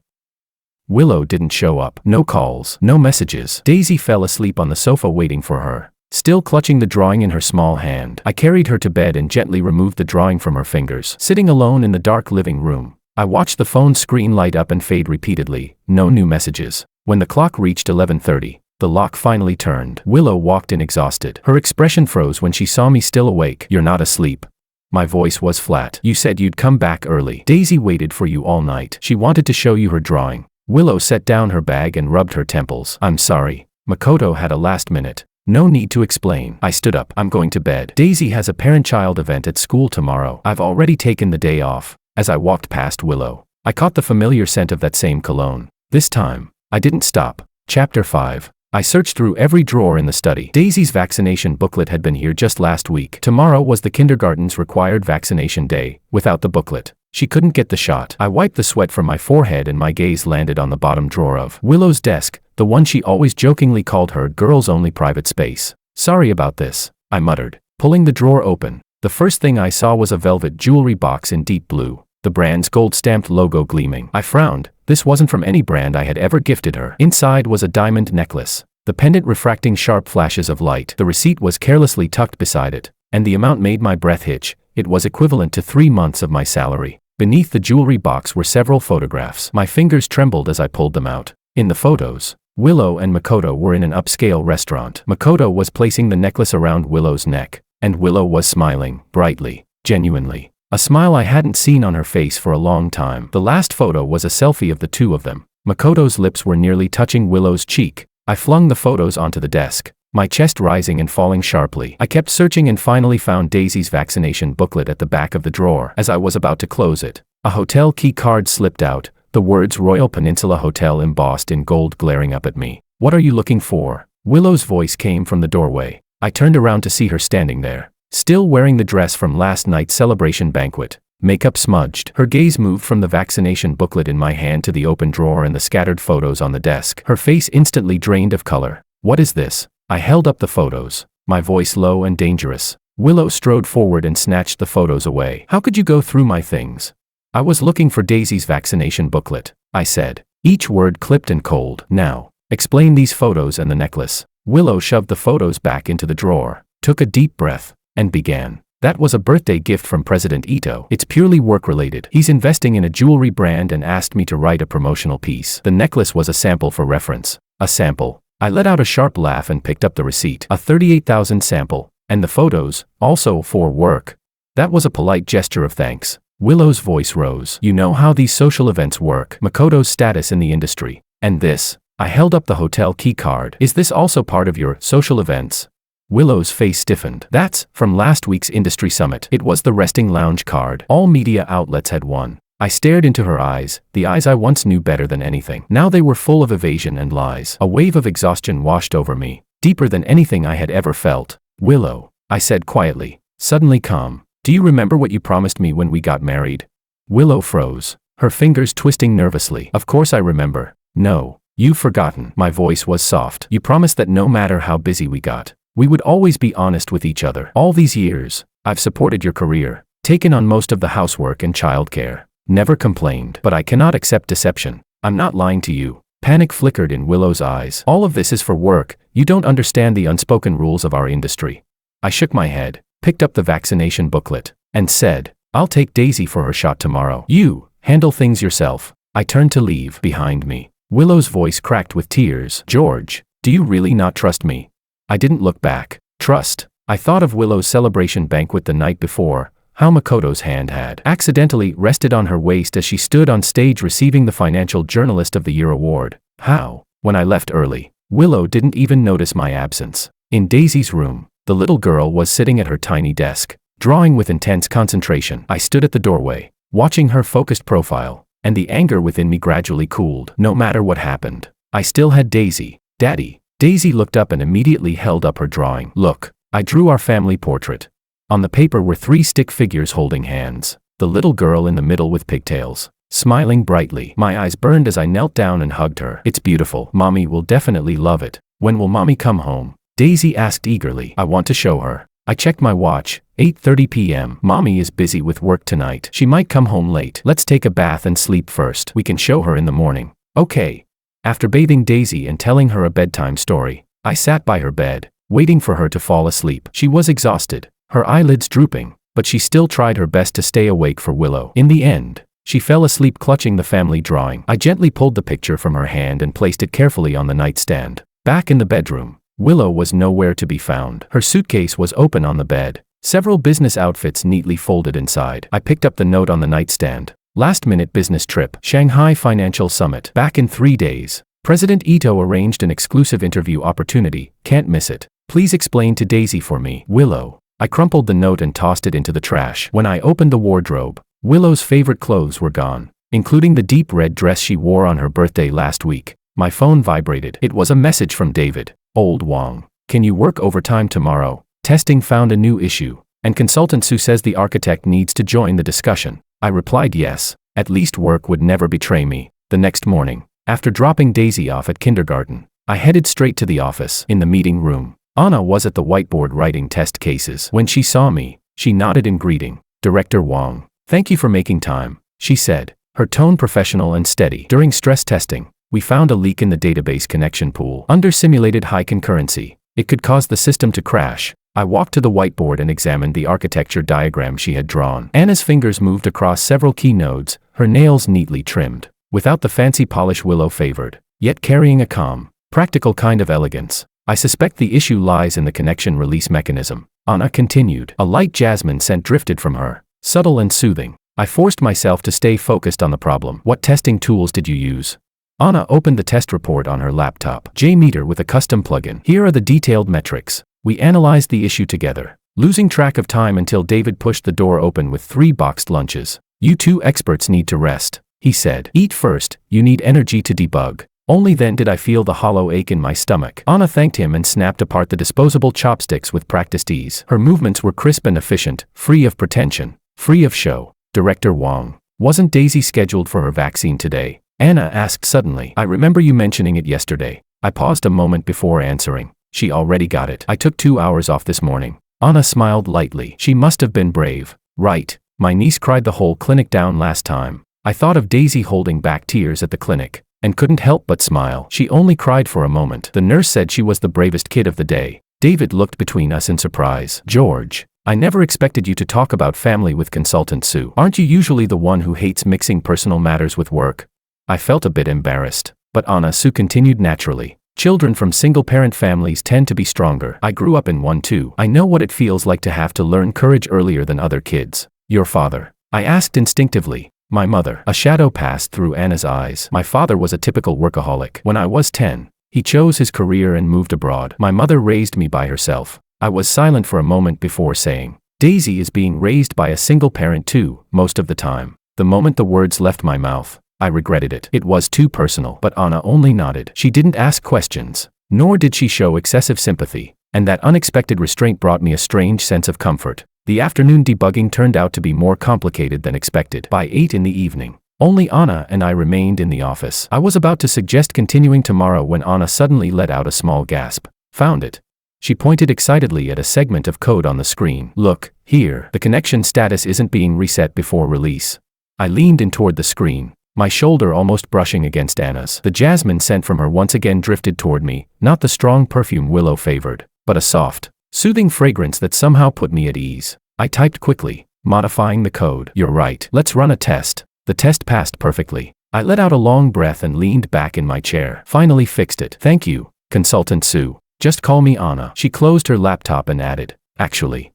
Willow didn't show up. No calls, no messages. Daisy fell asleep on the sofa waiting for her, still clutching the drawing in her small hand. I carried her to bed and gently removed the drawing from her fingers. Sitting alone in the dark living room, I watched the phone screen light up and fade repeatedly. No new messages. When the clock reached 11:30, the lock finally turned. Willow walked in exhausted. Her expression froze when she saw me still awake. "You're not asleep." My voice was flat. "You said you'd come back early. Daisy waited for you all night. She wanted to show you her drawing." Willow set down her bag and rubbed her temples. "I'm sorry. Makoto had a last minute." "No need to explain." I stood up. "I'm going to bed. Daisy has a parent-child event at school tomorrow. I've already taken the day off." As I walked past Willow, I caught the familiar scent of that same cologne. This time, I didn't stop. Chapter 5. I searched through every drawer in the study. Daisy's vaccination booklet had been here just last week. Tomorrow was the kindergarten's required vaccination day. Without the booklet, she couldn't get the shot. I wiped the sweat from my forehead and my gaze landed on the bottom drawer of Willow's desk, the one she always jokingly called her girl's only private space. "Sorry about this," I muttered, pulling the drawer open. The first thing I saw was a velvet jewelry box in deep blue, the brand's gold-stamped logo gleaming. I frowned. This wasn't from any brand I had ever gifted her. Inside was a diamond necklace, the pendant refracting sharp flashes of light. The receipt was carelessly tucked beside it, and the amount made my breath hitch. It was equivalent to 3 months of my salary. Beneath the jewelry box were several photographs. My fingers trembled as I pulled them out. In the photos, Willow and Makoto were in an upscale restaurant. Makoto was placing the necklace around Willow's neck, and Willow was smiling, brightly, genuinely. A smile I hadn't seen on her face for a long time. The last photo was a selfie of the two of them. Makoto's lips were nearly touching Willow's cheek. I flung the photos onto the desk, my chest rising and falling sharply. I kept searching and finally found Daisy's vaccination booklet at the back of the drawer. As I was about to close it, a hotel key card slipped out, the words Royal Peninsula Hotel embossed in gold glaring up at me. "What are you looking for?" Willow's voice came from the doorway. I turned around to see her standing there, still wearing the dress from last night's celebration banquet, makeup smudged. Her gaze moved from the vaccination booklet in my hand to the open drawer and the scattered photos on the desk. Her face instantly drained of color. "What is this?" I held up the photos, my voice low and dangerous. Willow strode forward and snatched the photos away. "How could you go through my things?" "I was looking for Daisy's vaccination booklet," I said, each word clipped and cold. "Now, explain these photos and the necklace." Willow shoved the photos back into the drawer, took a deep breath, and began. "That was a birthday gift from President Ito. It's purely work-related. He's investing in a jewelry brand and asked me to write a promotional piece. The necklace was a sample for reference." "A sample?" I let out a sharp laugh and picked up the receipt. "A 38,000 sample. And the photos, also for work." That was a polite gesture of thanks. Willow's voice rose. You know how these social events work. Makoto's status in the industry. And this. I held up the hotel key card. Is this also part of your social events? Willow's face stiffened. That's from last week's industry summit. It was the resting lounge card. All media outlets had one. I stared into her eyes, the eyes I once knew better than anything. Now they were full of evasion and lies. A wave of exhaustion washed over me, deeper than anything I had ever felt. Willow, I said quietly, suddenly calm. Do you remember what you promised me when we got married? Willow froze, her fingers twisting nervously. Of course I remember. No, you've forgotten. My voice was soft. You promised that no matter how busy we got, we would always be honest with each other. All these years, I've supported your career, taken on most of the housework and childcare, never complained. But I cannot accept deception. I'm not lying to you. Panic flickered in Willow's eyes. All of this is for work. You don't understand the unspoken rules of our industry. I shook my head, picked up the vaccination booklet, and said, I'll take Daisy for her shot tomorrow. You, handle things yourself. I turned to leave. Behind me, Willow's voice cracked with tears. George, do you really not trust me? I didn't look back. Trust. I thought of Willow's celebration banquet the night before, how Makoto's hand had accidentally rested on her waist as she stood on stage receiving the Financial Journalist of the Year award. How, when I left early, Willow didn't even notice my absence. In Daisy's room, the little girl was sitting at her tiny desk, drawing with intense concentration. I stood at the doorway, watching her focused profile, and the anger within me gradually cooled. No matter what happened, I still had Daisy. Daddy. Daisy looked up and immediately held up her drawing. Look, I drew our family portrait. On the paper were 3 stick figures holding hands, the little girl in the middle with pigtails, smiling brightly. My eyes burned as I knelt down and hugged her. It's beautiful. Mommy will definitely love it. When will Mommy come home? Daisy asked eagerly. I want to show her. I checked my watch. 8:30 p.m. Mommy is busy with work tonight. She might come home late. Let's take a bath and sleep first. We can show her in the morning. Okay. After bathing Daisy and telling her a bedtime story, I sat by her bed, waiting for her to fall asleep. She was exhausted, her eyelids drooping, but she still tried her best to stay awake for Willow. In the end, she fell asleep clutching the family drawing. I gently pulled the picture from her hand and placed it carefully on the nightstand. Back in the bedroom, Willow was nowhere to be found. Her suitcase was open on the bed, several business outfits neatly folded inside. I picked up the note on the nightstand. Last-minute business trip, Shanghai Financial Summit. Back in 3 days. President Ito arranged an exclusive interview opportunity. Can't miss it. Please explain to Daisy for me. Willow. I crumpled the note and tossed it into the trash. When I opened the wardrobe, Willow's favorite clothes were gone, including the deep red dress she wore on her birthday last week. My phone vibrated. It was a message from David. Old Wong. Can you work overtime tomorrow? Testing found a new issue, and consultant Sue says the architect needs to join the discussion. I replied yes. At least work would never betray me. The next morning, after dropping Daisy off at kindergarten, I headed straight to the office. In the meeting room, Anna was at the whiteboard writing test cases. When she saw me, she nodded in greeting. Director Wong. Thank you for making time, she said, her tone professional and steady. During stress testing, we found a leak in the database connection pool. Under simulated high concurrency, it could cause the system to crash. I walked to the whiteboard and examined the architecture diagram she had drawn. Anna's fingers moved across several key nodes, her nails neatly trimmed, without the fancy polish Willow favored, yet carrying a calm, practical kind of elegance. I suspect the issue lies in the connection release mechanism. Anna continued. A light jasmine scent drifted from her, subtle and soothing. I forced myself to stay focused on the problem. What testing tools did you use? Anna opened the test report on her laptop. JMeter with a custom plugin. Here are the detailed metrics. We analyzed the issue together, losing track of time until David pushed the door open with 3 boxed lunches. You 2 experts need to rest, he said. Eat first, you need energy to debug. Only then did I feel the hollow ache in my stomach. Anna thanked him and snapped apart the disposable chopsticks with practiced ease. Her movements were crisp and efficient, free of pretension, free of show. Director Wong. Wasn't Daisy scheduled for her vaccine today? Anna asked suddenly. I remember you mentioning it yesterday. I paused a moment before answering. She already got it. I took 2 hours off this morning. Anna smiled lightly. She must have been brave. Right. My niece cried the whole clinic down last time. I thought of Daisy holding back tears at the clinic, and couldn't help but smile. She only cried for a moment. The nurse said she was the bravest kid of the day. David looked between us in surprise. George, I never expected you to talk about family with consultant Sue. Aren't you usually the one who hates mixing personal matters with work? I felt a bit embarrassed, but Anna Sue continued naturally. Children from single-parent families tend to be stronger. I grew up in one too. I know what it feels like to have to learn courage earlier than other kids. Your father. I asked instinctively. My mother. A shadow passed through Anna's eyes. My father was a typical workaholic. When I was 10, he chose his career and moved abroad. My mother raised me by herself. I was silent for a moment before saying, Daisy is being raised by a single parent too, most of the time. The moment the words left my mouth, I regretted it. It was too personal. But Anna only nodded. She didn't ask questions, nor did she show excessive sympathy, and that unexpected restraint brought me a strange sense of comfort. The afternoon debugging turned out to be more complicated than expected. By 8 in the evening, only Anna and I remained in the office. I was about to suggest continuing tomorrow when Anna suddenly let out a small gasp. Found it. She pointed excitedly at a segment of code on the screen. Look, here, the connection status isn't being reset before release. I leaned in toward the screen, my shoulder almost brushing against Anna's. The jasmine scent from her once again drifted toward me, not the strong perfume Willow favored, but a soft, soothing fragrance that somehow put me at ease. I typed quickly, modifying the code. You're right. Let's run a test. The test passed perfectly. I let out a long breath and leaned back in my chair. Finally fixed it. Thank you, Consultant Sue. Just call me Anna. She closed her laptop and added, actually,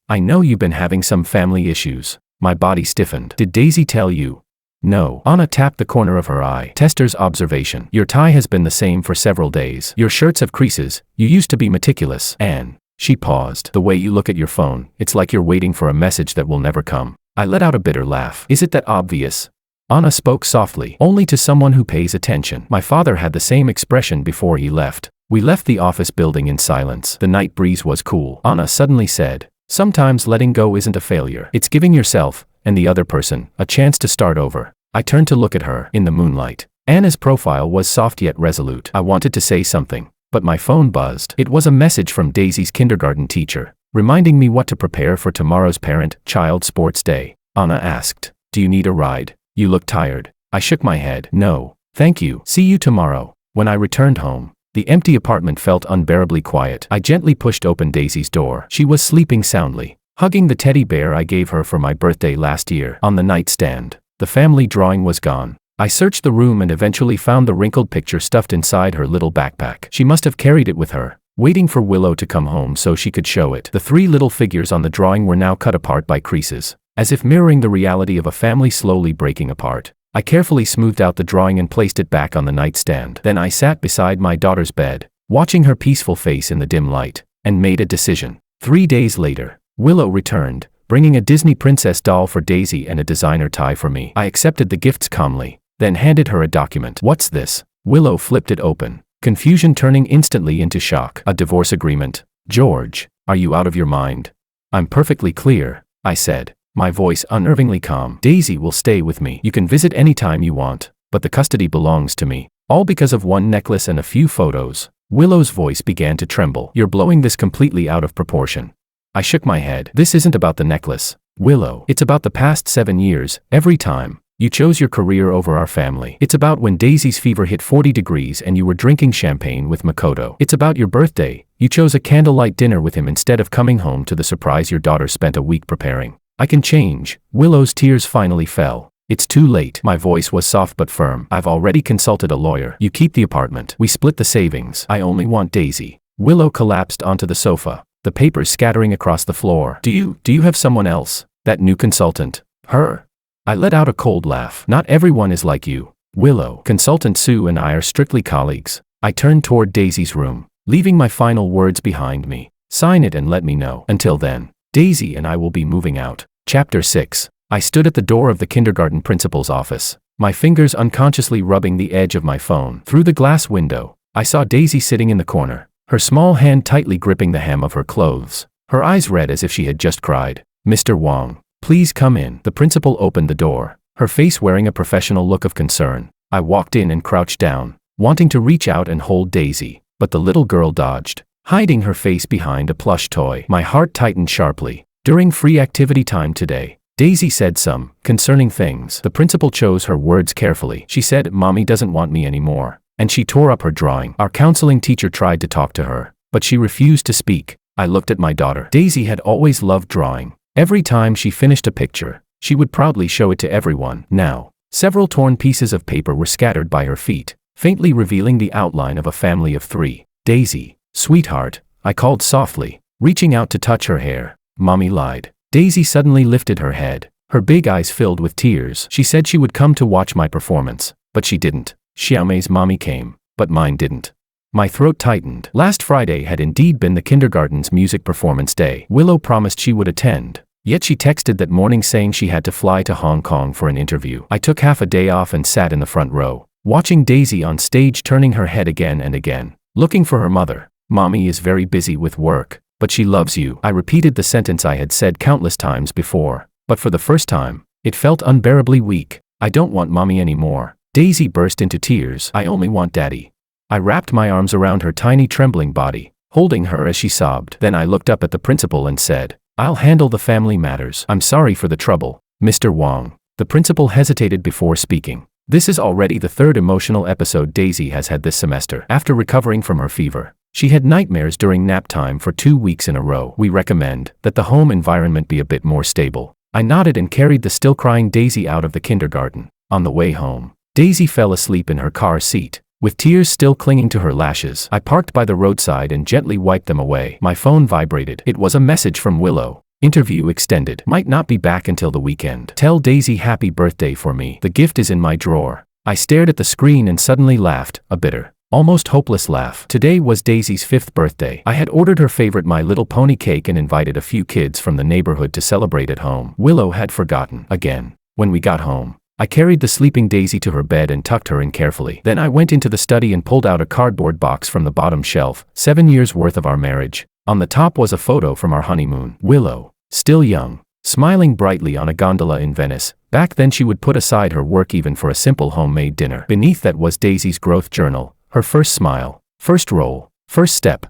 I know you've been having some family issues. My body stiffened. Did Daisy tell you? No. Anna tapped the corner of her eye. Tester's observation. Your tie has been the same for several days. Your shirts have creases. You used to be meticulous. And she paused. The way you look at your phone, it's like you're waiting for a message that will never come. I let out a bitter laugh. Is it that obvious? Anna spoke softly, only to someone who pays attention. My father had the same expression before he left. We left the office building in silence. The night breeze was cool. Anna suddenly said, sometimes letting go isn't a failure. It's giving yourself, and the other person, a chance to start over. I turned to look at her. In the moonlight, Anna's profile was soft yet resolute. I wanted to say something, but my phone buzzed. It was a message from Daisy's kindergarten teacher, reminding me what to prepare for tomorrow's parent-child sports day. Anna asked, do you need a ride? You look tired. I shook my head. No, thank you. See you tomorrow. When I returned home, the empty apartment felt unbearably quiet. I gently pushed open Daisy's door. She was sleeping soundly, hugging the teddy bear I gave her for my birthday last year. On the nightstand, the family drawing was gone. I searched the room and eventually found the wrinkled picture stuffed inside her little backpack. She must have carried it with her, waiting for Willow to come home so she could show it. The 3 little figures on the drawing were now cut apart by creases, as if mirroring the reality of a family slowly breaking apart. I carefully smoothed out the drawing and placed it back on the nightstand. Then I sat beside my daughter's bed, watching her peaceful face in the dim light, and made a decision. 3 days later, Willow returned, bringing a Disney princess doll for Daisy and a designer tie for me. I accepted the gifts calmly, then handed her a document. What's this? Willow flipped it open, confusion turning instantly into shock. A divorce agreement. George, are you out of your mind? I'm perfectly clear, I said, my voice unnervingly calm. Daisy will stay with me. You can visit anytime you want, but the custody belongs to me. All because of one necklace and a few photos. Willow's voice began to tremble. You're blowing this completely out of proportion. I shook my head. This isn't about the necklace, Willow. It's about the past 7 years. Every time you chose your career over our family. It's about when Daisy's fever hit 40 degrees and you were drinking champagne with Makoto. It's about your birthday. You chose a candlelight dinner with him instead of coming home to the surprise your daughter spent a week preparing. I can change. Willow's tears finally fell. It's too late. My voice was soft but firm. I've already consulted a lawyer. You keep the apartment. We split the savings. I only want Daisy. Willow collapsed onto the sofa, the papers scattering across the floor. Do you have someone else? That new consultant? Her? I let out a cold laugh. Not everyone is like you, Willow. Consultant Sue and I are strictly colleagues. I turned toward Daisy's room, leaving my final words behind me. Sign it and let me know. Until then, Daisy and I will be moving out. Chapter 6. I stood at the door of the kindergarten principal's office, my fingers unconsciously rubbing the edge of my phone. Through the glass window, I saw Daisy sitting in the corner, her small hand tightly gripping the hem of her clothes, her eyes red as if she had just cried. Mr. Wong, please come in. The principal opened the door, her face wearing a professional look of concern. I walked in and crouched down, wanting to reach out and hold Daisy, but the little girl dodged, hiding her face behind a plush toy. My heart tightened sharply. During free activity time today, Daisy said some concerning things. The principal chose her words carefully. She said, Mommy doesn't want me anymore. And she tore up her drawing. Our counseling teacher tried to talk to her, but she refused to speak. I looked at my daughter. Daisy had always loved drawing. Every time she finished a picture, she would proudly show it to everyone. Now, several torn pieces of paper were scattered by her feet, faintly revealing the outline of a family of 3. Daisy, sweetheart, I called softly, reaching out to touch her hair. Mommy lied. Daisy suddenly lifted her head, Her big eyes filled with tears. She said she would come to watch my performance, but she didn't. Xiaomei's mommy came, but mine didn't. My throat tightened. Last Friday had indeed been the kindergarten's music performance day. Willow promised she would attend, yet she texted that morning saying she had to fly to Hong Kong for an interview. I took half a day off and sat in the front row, watching Daisy on stage, turning her head again and again, looking for her mother. Mommy is very busy with work, but she loves you. I repeated the sentence I had said countless times before, but for the first time, it felt unbearably weak. I don't want mommy anymore. Daisy burst into tears. I only want daddy. I wrapped my arms around her tiny trembling body, holding her as she sobbed. Then I looked up at the principal and said, I'll handle the family matters. I'm sorry for the trouble, Mr. Wang. The principal hesitated before speaking. This is already the third emotional episode Daisy has had this semester. After recovering from her fever, she had nightmares during nap time for 2 weeks in a row. We recommend that the home environment be a bit more stable. I nodded and carried the still crying Daisy out of the kindergarten. On the way home, Daisy fell asleep in her car seat, with tears still clinging to her lashes. I parked by the roadside and gently wiped them away. My phone vibrated. It was a message from Willow. Interview extended. Might not be back until the weekend. Tell Daisy happy birthday for me. The gift is in my drawer. I stared at the screen and suddenly laughed, a bitter, almost hopeless laugh. Today was Daisy's 5th birthday. I had ordered her favorite My Little Pony cake and invited a few kids from the neighborhood to celebrate at home. Willow had forgotten. Again. When we got home, I carried the sleeping Daisy to her bed and tucked her in carefully. Then I went into the study and pulled out a cardboard box from the bottom shelf. 7 years worth of our marriage. On the top was a photo from our honeymoon. Willow, still young, smiling brightly on a gondola in Venice. Back then she would put aside her work even for a simple homemade dinner. Beneath that was Daisy's growth journal, her first smile, first role, first step.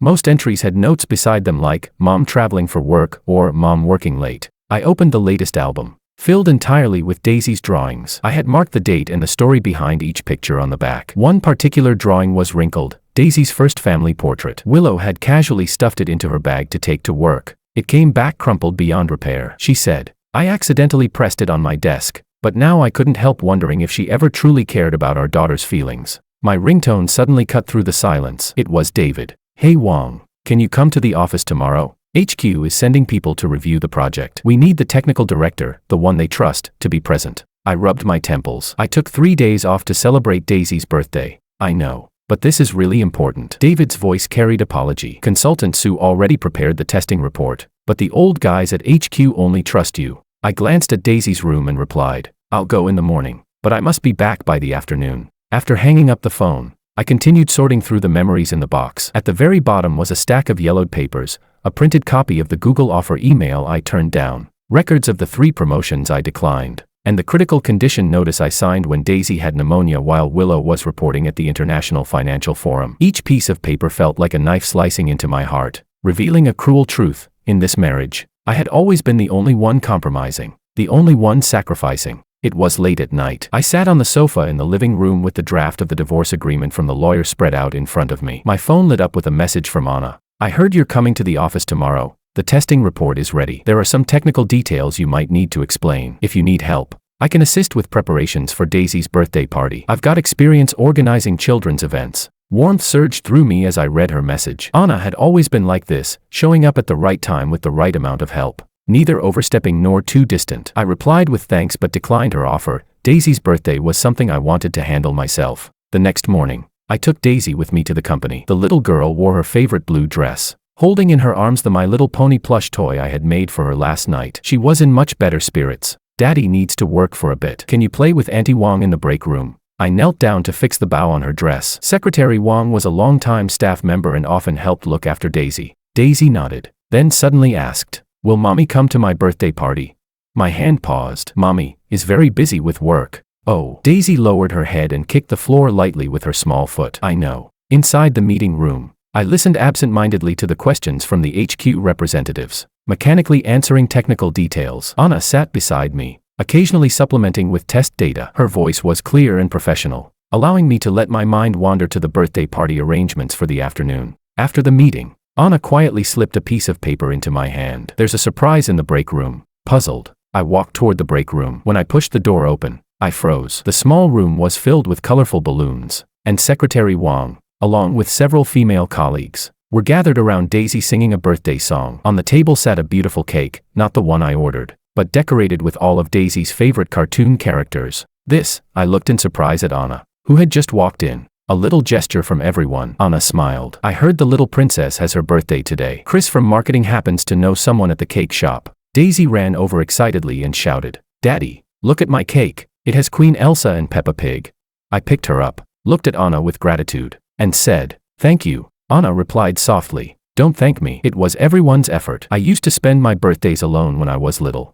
Most entries had notes beside them like, Mom traveling for work or Mom working late. I opened the latest album, filled entirely with Daisy's drawings. I had marked the date and the story behind each picture on the back. One particular drawing was wrinkled, Daisy's first family portrait. Willow had casually stuffed it into her bag to take to work. It came back crumpled beyond repair. She said, I accidentally pressed it on my desk, but now I couldn't help wondering if she ever truly cared about our daughter's feelings. My ringtone suddenly cut through the silence. It was David. Hey Wang, can you come to the office tomorrow? HQ is sending people to review the project. We need the technical director, the one they trust, to be present. I rubbed my temples. I took 3 days off to celebrate Daisy's birthday. I know, but this is really important. David's voice carried apology. Consultant Sue already prepared the testing report, but the old guys at HQ only trust you. I glanced at Daisy's room and replied, I'll go in the morning, but I must be back by the afternoon. After hanging up the phone, I continued sorting through the memories in the box. At the very bottom was a stack of yellowed papers, a printed copy of the Google offer email I turned down, records of the 3 promotions I declined, and the critical condition notice I signed when Daisy had pneumonia while Willow was reporting at the International Financial Forum. Each piece of paper felt like a knife slicing into my heart, revealing a cruel truth. In this marriage, I had always been the only one compromising, the only one sacrificing. It was late at night. I sat on the sofa in the living room with the draft of the divorce agreement from the lawyer spread out in front of me. My phone lit up with a message from Anna. I heard you're coming to the office tomorrow. The testing report is ready. There are some technical details you might need to explain. If you need help, I can assist with preparations for Daisy's birthday party. I've got experience organizing children's events. Warmth surged through me as I read her message. Anna had always been like this, showing up at the right time with the right amount of help. Neither overstepping nor too distant. I replied with thanks but declined her offer. Daisy's birthday was something I wanted to handle myself. The next morning, I took Daisy with me to the company. The little girl wore her favorite blue dress, holding in her arms the My Little Pony plush toy I had made for her last night. She was in much better spirits. Daddy needs to work for a bit. Can you play with Auntie Wang in the break room? I knelt down to fix the bow on her dress. Secretary Wang was a long-time staff member and often helped look after Daisy. Daisy nodded, then suddenly asked, Will Mommy come to my birthday party? My hand paused. Mommy is very busy with work. Oh. Daisy lowered her head and kicked the floor lightly with her small foot. I know. Inside the meeting room, I listened absent-mindedly to the questions from the HQ representatives, mechanically answering technical details. Anna sat beside me, occasionally supplementing with test data. Her voice was clear and professional, allowing me to let my mind wander to the birthday party arrangements for the afternoon. After the meeting, Anna quietly slipped a piece of paper into my hand. There's a surprise in the break room. Puzzled, I walked toward the break room. When I pushed the door open, I froze. The small room was filled with colorful balloons, and Secretary Wang, along with several female colleagues, were gathered around Daisy singing a birthday song. On the table sat a beautiful cake, not the one I ordered, but decorated with all of Daisy's favorite cartoon characters. This, I looked in surprise at Anna, who had just walked in. A little gesture from everyone. Anna smiled. I heard the little princess has her birthday today. Chris from marketing happens to know someone at the cake shop. Daisy ran over excitedly and shouted, "Daddy, look at my cake. It has Queen Elsa and Peppa Pig." I picked her up, looked at Anna with gratitude, and said, "Thank you." Anna replied softly, "Don't thank me. It was everyone's effort. I used to spend my birthdays alone when I was little.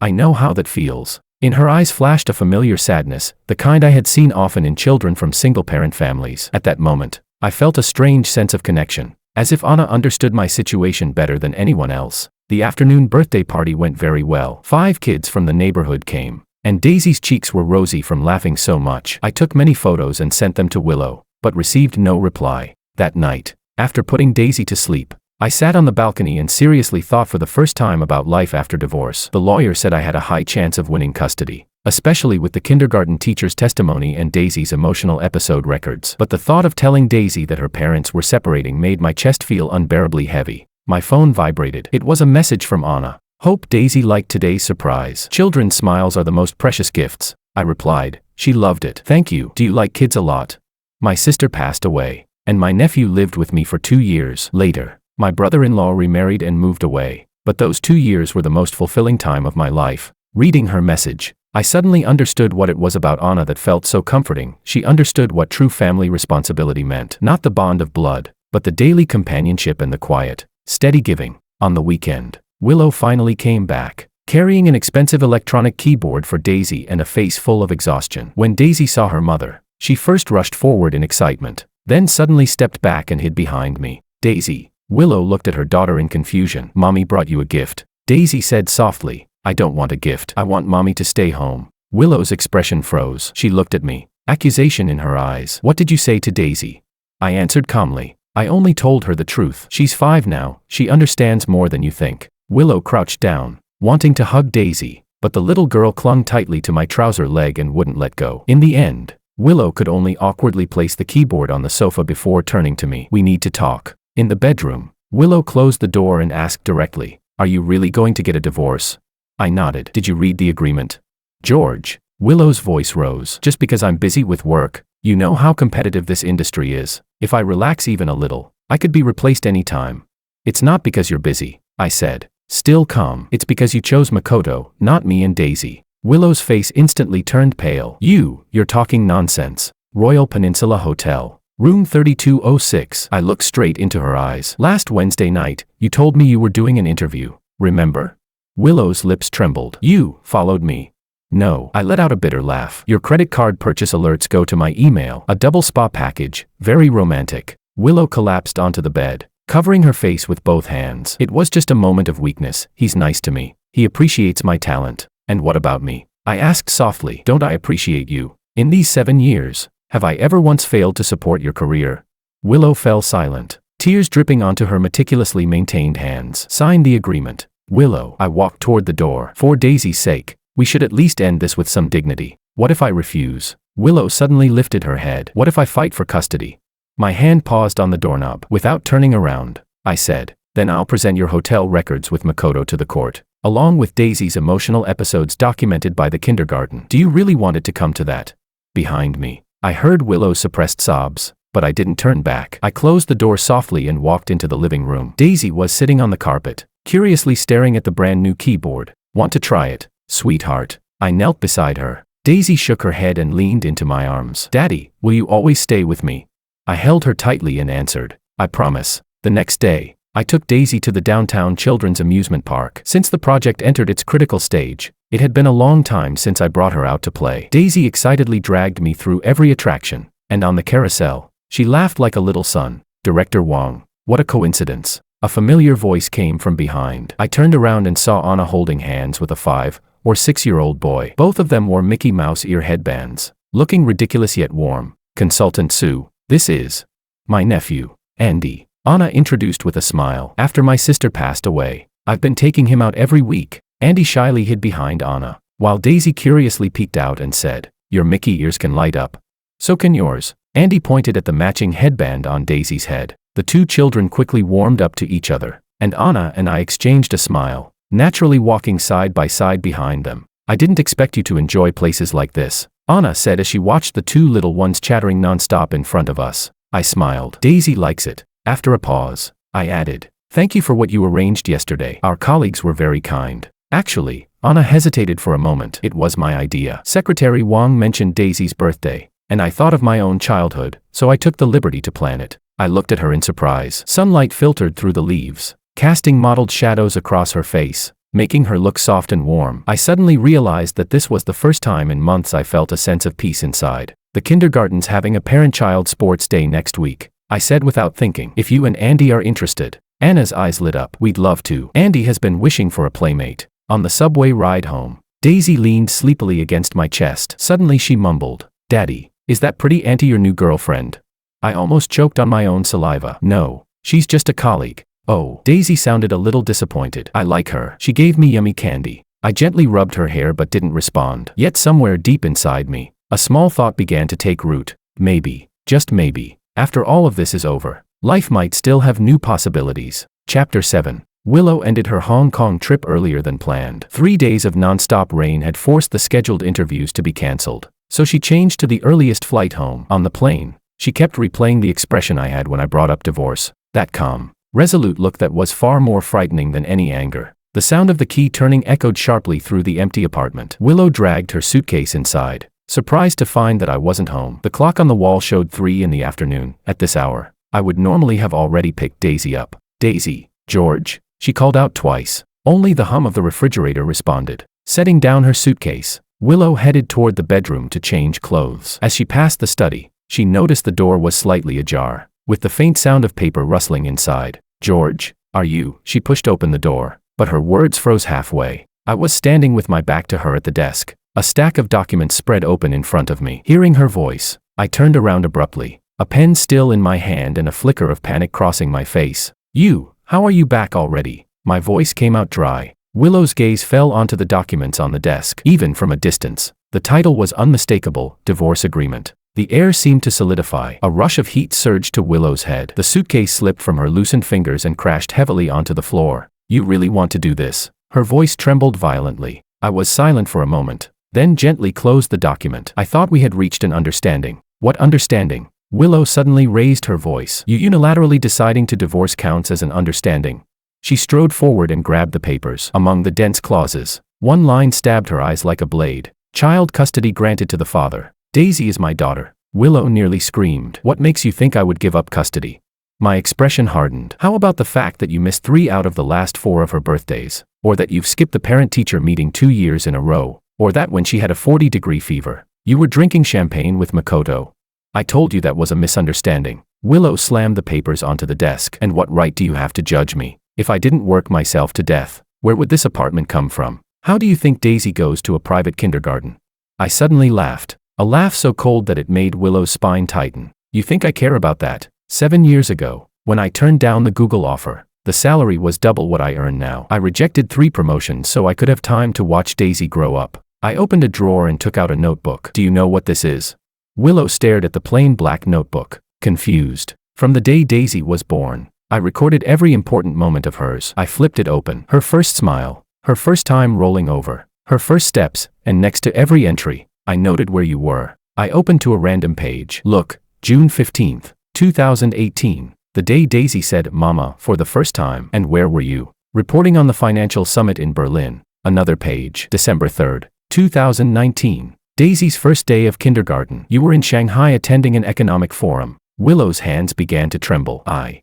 I know how that feels." In her eyes flashed a familiar sadness, the kind I had seen often in children from single-parent families. At that moment, I felt a strange sense of connection, as if Anna understood my situation better than anyone else. The afternoon birthday party went very well. 5 kids from the neighborhood came, and Daisy's cheeks were rosy from laughing so much. I took many photos and sent them to Willow, but received no reply. That night, after putting Daisy to sleep, I sat on the balcony and seriously thought for the first time about life after divorce. The lawyer said I had a high chance of winning custody, especially with the kindergarten teacher's testimony and Daisy's emotional episode records. But the thought of telling Daisy that her parents were separating made my chest feel unbearably heavy. My phone vibrated. It was a message from Anna. "Hope Daisy liked today's surprise. Children's smiles are the most precious gifts." I replied. "She loved it. Thank you. Do you like kids a lot?" My sister passed away, and my nephew lived with me for 2 years. Later, my brother-in-law remarried and moved away, but those 2 years were the most fulfilling time of my life. Reading her message, I suddenly understood what it was about Anna that felt so comforting. She understood what true family responsibility meant. Not the bond of blood, but the daily companionship and the quiet, steady giving. On the weekend, Willow finally came back, carrying an expensive electronic keyboard for Daisy and a face full of exhaustion. When Daisy saw her mother, she first rushed forward in excitement, then suddenly stepped back and hid behind me. "Daisy." Willow looked at her daughter in confusion. "Mommy brought you a gift," Daisy said softly. "I don't want a gift. I want Mommy to stay home." Willow's expression froze. She looked at me, accusation in her eyes. "What did you say to Daisy?" I answered calmly. "I only told her the truth. She's 5 now. She understands more than you think." Willow crouched down, wanting to hug Daisy, but the little girl clung tightly to my trouser leg and wouldn't let go. In the end, Willow could only awkwardly place the keyboard on the sofa before turning to me. "We need to talk." In the bedroom, Willow closed the door and asked directly, "Are you really going to get a divorce?" I nodded. "Did you read the agreement?" "George," Willow's voice rose, "just because I'm busy with work, you know how competitive this industry is. If I relax even a little, I could be replaced any time." "It's not because you're busy," I said, still calm. "It's because you chose Makoto, not me and Daisy." Willow's face instantly turned pale. You're talking nonsense." Royal Peninsula Hotel, Room 3206. I looked straight into her eyes. "Last Wednesday night, you told me you were doing an interview, remember?" Willow's lips trembled. "You followed me?" "No." I let out a bitter laugh. "Your credit card purchase alerts go to my email. A double spa package, very romantic." Willow collapsed onto the bed, covering her face with both hands. "It was just a moment of weakness. He's nice to me. He appreciates my talent." "And what about me?" I asked softly. "Don't I appreciate you? In these 7 years, have I ever once failed to support your career?" Willow fell silent, tears dripping onto her meticulously maintained hands. "Sign the agreement." "Willow." I walked toward the door. "For Daisy's sake, we should at least end this with some dignity." "What if I refuse?" Willow suddenly lifted her head. "What if I fight for custody?" My hand paused on the doorknob. Without turning around, I said, "Then I'll present your hotel records with Makoto to the court, along with Daisy's emotional episodes documented by the kindergarten." "Do you really want it to come to that?" Behind me, I heard Willow's suppressed sobs, but I didn't turn back. I closed the door softly and walked into the living room. Daisy was sitting on the carpet, curiously staring at the brand new keyboard. "Want to try it, sweetheart?" I knelt beside her. Daisy shook her head and leaned into my arms. "Daddy, will you always stay with me?" I held her tightly and answered, "I promise." The next day, I took Daisy to the downtown children's amusement park. Since the project entered its critical stage, it had been a long time since I brought her out to play. Daisy excitedly dragged me through every attraction, and on the carousel, she laughed like a little son. "Director Wong, what a coincidence." A familiar voice came from behind. I turned around and saw Anna holding hands with a 5 or 6-year-old boy. Both of them wore Mickey Mouse ear headbands, looking ridiculous yet warm. "Consultant Sue, this is my nephew, Andy," Anna introduced with a smile. "After my sister passed away, I've been taking him out every week." Andy shyly hid behind Anna, while Daisy curiously peeked out and said, "Your Mickey ears can light up. So can yours." Andy pointed at the matching headband on Daisy's head. The 2 children quickly warmed up to each other, and Anna and I exchanged a smile. naturally walking side by side behind them. I didn't expect you to enjoy places like this, Anna said as she watched the two little ones chattering nonstop in front of us. I smiled. Daisy likes it. After a pause, I added, thank you for what you arranged yesterday. Our colleagues were very kind. Actually, Anna hesitated for a moment. It was my idea. Secretary Wang mentioned Daisy's birthday, and I thought of my own childhood, so I took the liberty to plan it. I looked at her in surprise. Sunlight filtered through the leaves, casting mottled shadows across her face, making her look soft and warm. I suddenly realized that this was the first time in months I felt a sense of peace inside. The kindergarten's having a parent-child sports day next week, I said without thinking. If you and Andy are interested. Anna's eyes lit up. We'd love to. Andy has been wishing for a playmate. On the subway ride home, Daisy leaned sleepily against my chest. Suddenly she mumbled, Daddy, is that pretty auntie your new girlfriend? I almost choked on my own saliva. No, she's just a colleague. Oh, Daisy sounded a little disappointed. I like her. She gave me yummy candy. I gently rubbed her hair but didn't respond. Yet somewhere deep inside me, a small thought began to take root. Maybe, just maybe, after all of this is over, life might still have new possibilities. Chapter 7. Willow ended her Hong Kong trip earlier than planned. 3 days of non-stop rain had forced the scheduled interviews to be cancelled, so she changed to the earliest flight home. On the plane, she kept replaying the expression I had when I brought up divorce, that calm, resolute look that was far more frightening than any anger. The sound of the key turning echoed sharply through the empty apartment. Willow dragged her suitcase inside, surprised to find that I wasn't home. The clock on the wall showed 3 in the afternoon. At this hour, I would normally have already picked Daisy up. Daisy, George, she called out twice. Only the hum of the refrigerator responded. Setting down her suitcase, Willow headed toward the bedroom to change clothes. As she passed the study, she noticed the door was slightly ajar, with the faint sound of paper rustling inside. George, are you? She pushed open the door, but her words froze halfway. I was standing with my back to her at the desk, a stack of documents spread open in front of me. Hearing her voice, I turned around abruptly, a pen still in my hand and a flicker of panic crossing my face. You, how are you back already? My voice came out dry. Willow's gaze fell onto the documents on the desk. Even from a distance, the title was unmistakable, Divorce Agreement. The air seemed to solidify. A rush of heat surged to Willow's head. The suitcase slipped from her loosened fingers and crashed heavily onto the floor. You really want to do this? Her voice trembled violently. I was silent for a moment, then gently closed the document. I thought we had reached an understanding. What understanding? Willow suddenly raised her voice. You unilaterally deciding to divorce counts as an understanding. She strode forward and grabbed the papers. Among the dense clauses, one line stabbed her eyes like a blade. Child custody granted to the father. Daisy is my daughter. Willow nearly screamed. What makes you think I would give up custody? My expression hardened. How about the fact that you missed 3 out of the last 4 of her birthdays? Or that you've skipped the parent-teacher meeting 2 years in a row? Or that when she had a 40-degree fever, you were drinking champagne with Makoto? I told you that was a misunderstanding. Willow slammed the papers onto the desk. And what right do you have to judge me? If I didn't work myself to death, where would this apartment come from? How do you think Daisy goes to a private kindergarten? I suddenly laughed. A laugh so cold that it made Willow's spine tighten. You think I care about that? 7 years ago, when I turned down the Google offer, the salary was double what I earn now. I rejected 3 promotions so I could have time to watch Daisy grow up. I opened a drawer and took out a notebook. Do you know what this is? Willow stared at the plain black notebook, confused. From the day Daisy was born, I recorded every important moment of hers. I flipped it open. Her first smile, her first time rolling over, her first steps, and next to every entry, I noted where you were. I opened to a random page. Look, June 15th, 2018, the day Daisy said Mama for the first time. And where were you? Reporting on the financial summit in Berlin. Another page. December 3rd, 2019. Daisy's first day of kindergarten. You were in Shanghai attending an economic forum. Willow's hands began to tremble. I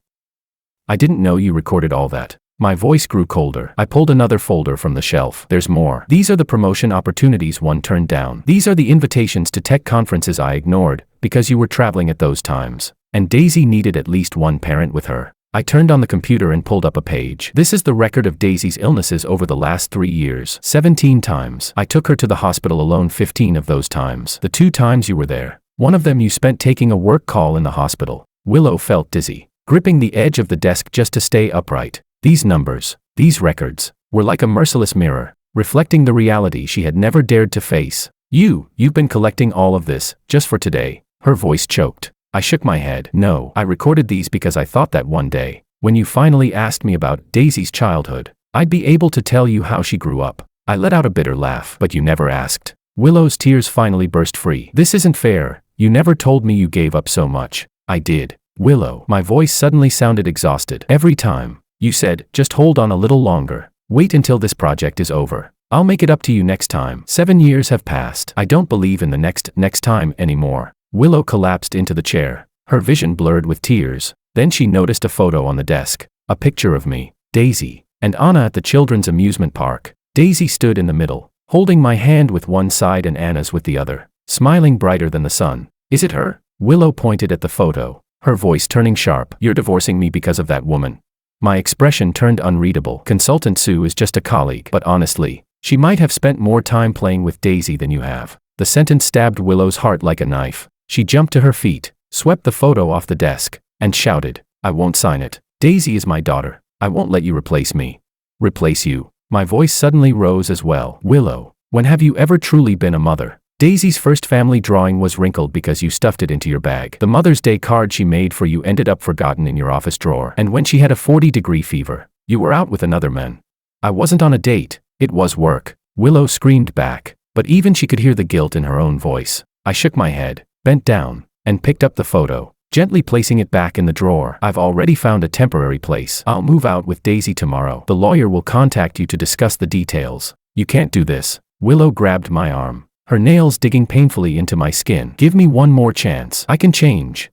didn't know you recorded all that. My voice grew colder. I pulled another folder from the shelf. There's more. These are the promotion opportunities one turned down. These are the invitations to tech conferences I ignored, because you were traveling at those times. And Daisy needed at least one parent with her. I turned on the computer and pulled up a page. This is the record of Daisy's illnesses over the last 3 years. 17 times. I took her to the hospital alone 15 of those times. The 2 times you were there, one of them you spent taking a work call in the hospital. Willow felt dizzy, gripping the edge of the desk just to stay upright. These numbers, these records, were like a merciless mirror, reflecting the reality she had never dared to face. You've been collecting all of this, just for today. Her voice choked. I shook my head. No, I recorded these because I thought that one day, when you finally asked me about Daisy's childhood, I'd be able to tell you how she grew up. I let out a bitter laugh. But you never asked. Willow's tears finally burst free. This isn't fair. You never told me you gave up so much. I did. Willow. My voice suddenly sounded exhausted. Every time. You said, just hold on a little longer. Wait until this project is over. I'll make it up to you next time. 7 years have passed. I don't believe in the next time anymore. Willow collapsed into the chair. Her vision blurred with tears. Then she noticed a photo on the desk. A picture of me, Daisy, and Anna at the children's amusement park. Daisy stood in the middle, holding my hand with one side and Anna's with the other, smiling brighter than the sun. Is it her? Willow pointed at the photo, her voice turning sharp. You're divorcing me because of that woman. My expression turned unreadable. Consultant Sue is just a colleague. But honestly, she might have spent more time playing with Daisy than you have. The sentence stabbed Willow's heart like a knife. She jumped to her feet, swept the photo off the desk, and shouted, I won't sign it. Daisy is my daughter. I won't let you replace me. Replace you? My voice suddenly rose as well. Willow, when have you ever truly been a mother? Daisy's first family drawing was wrinkled because you stuffed it into your bag. The Mother's Day card she made for you ended up forgotten in your office drawer. And when she had a 40-degree fever, you were out with another man. I wasn't on a date. It was work. Willow screamed back, but even she could hear the guilt in her own voice. I shook my head, bent down, and picked up the photo, gently placing it back in the drawer. I've already found a temporary place. I'll move out with Daisy tomorrow. The lawyer will contact you to discuss the details. You can't do this. Willow grabbed my arm, her nails digging painfully into my skin. Give me one more chance. I can change.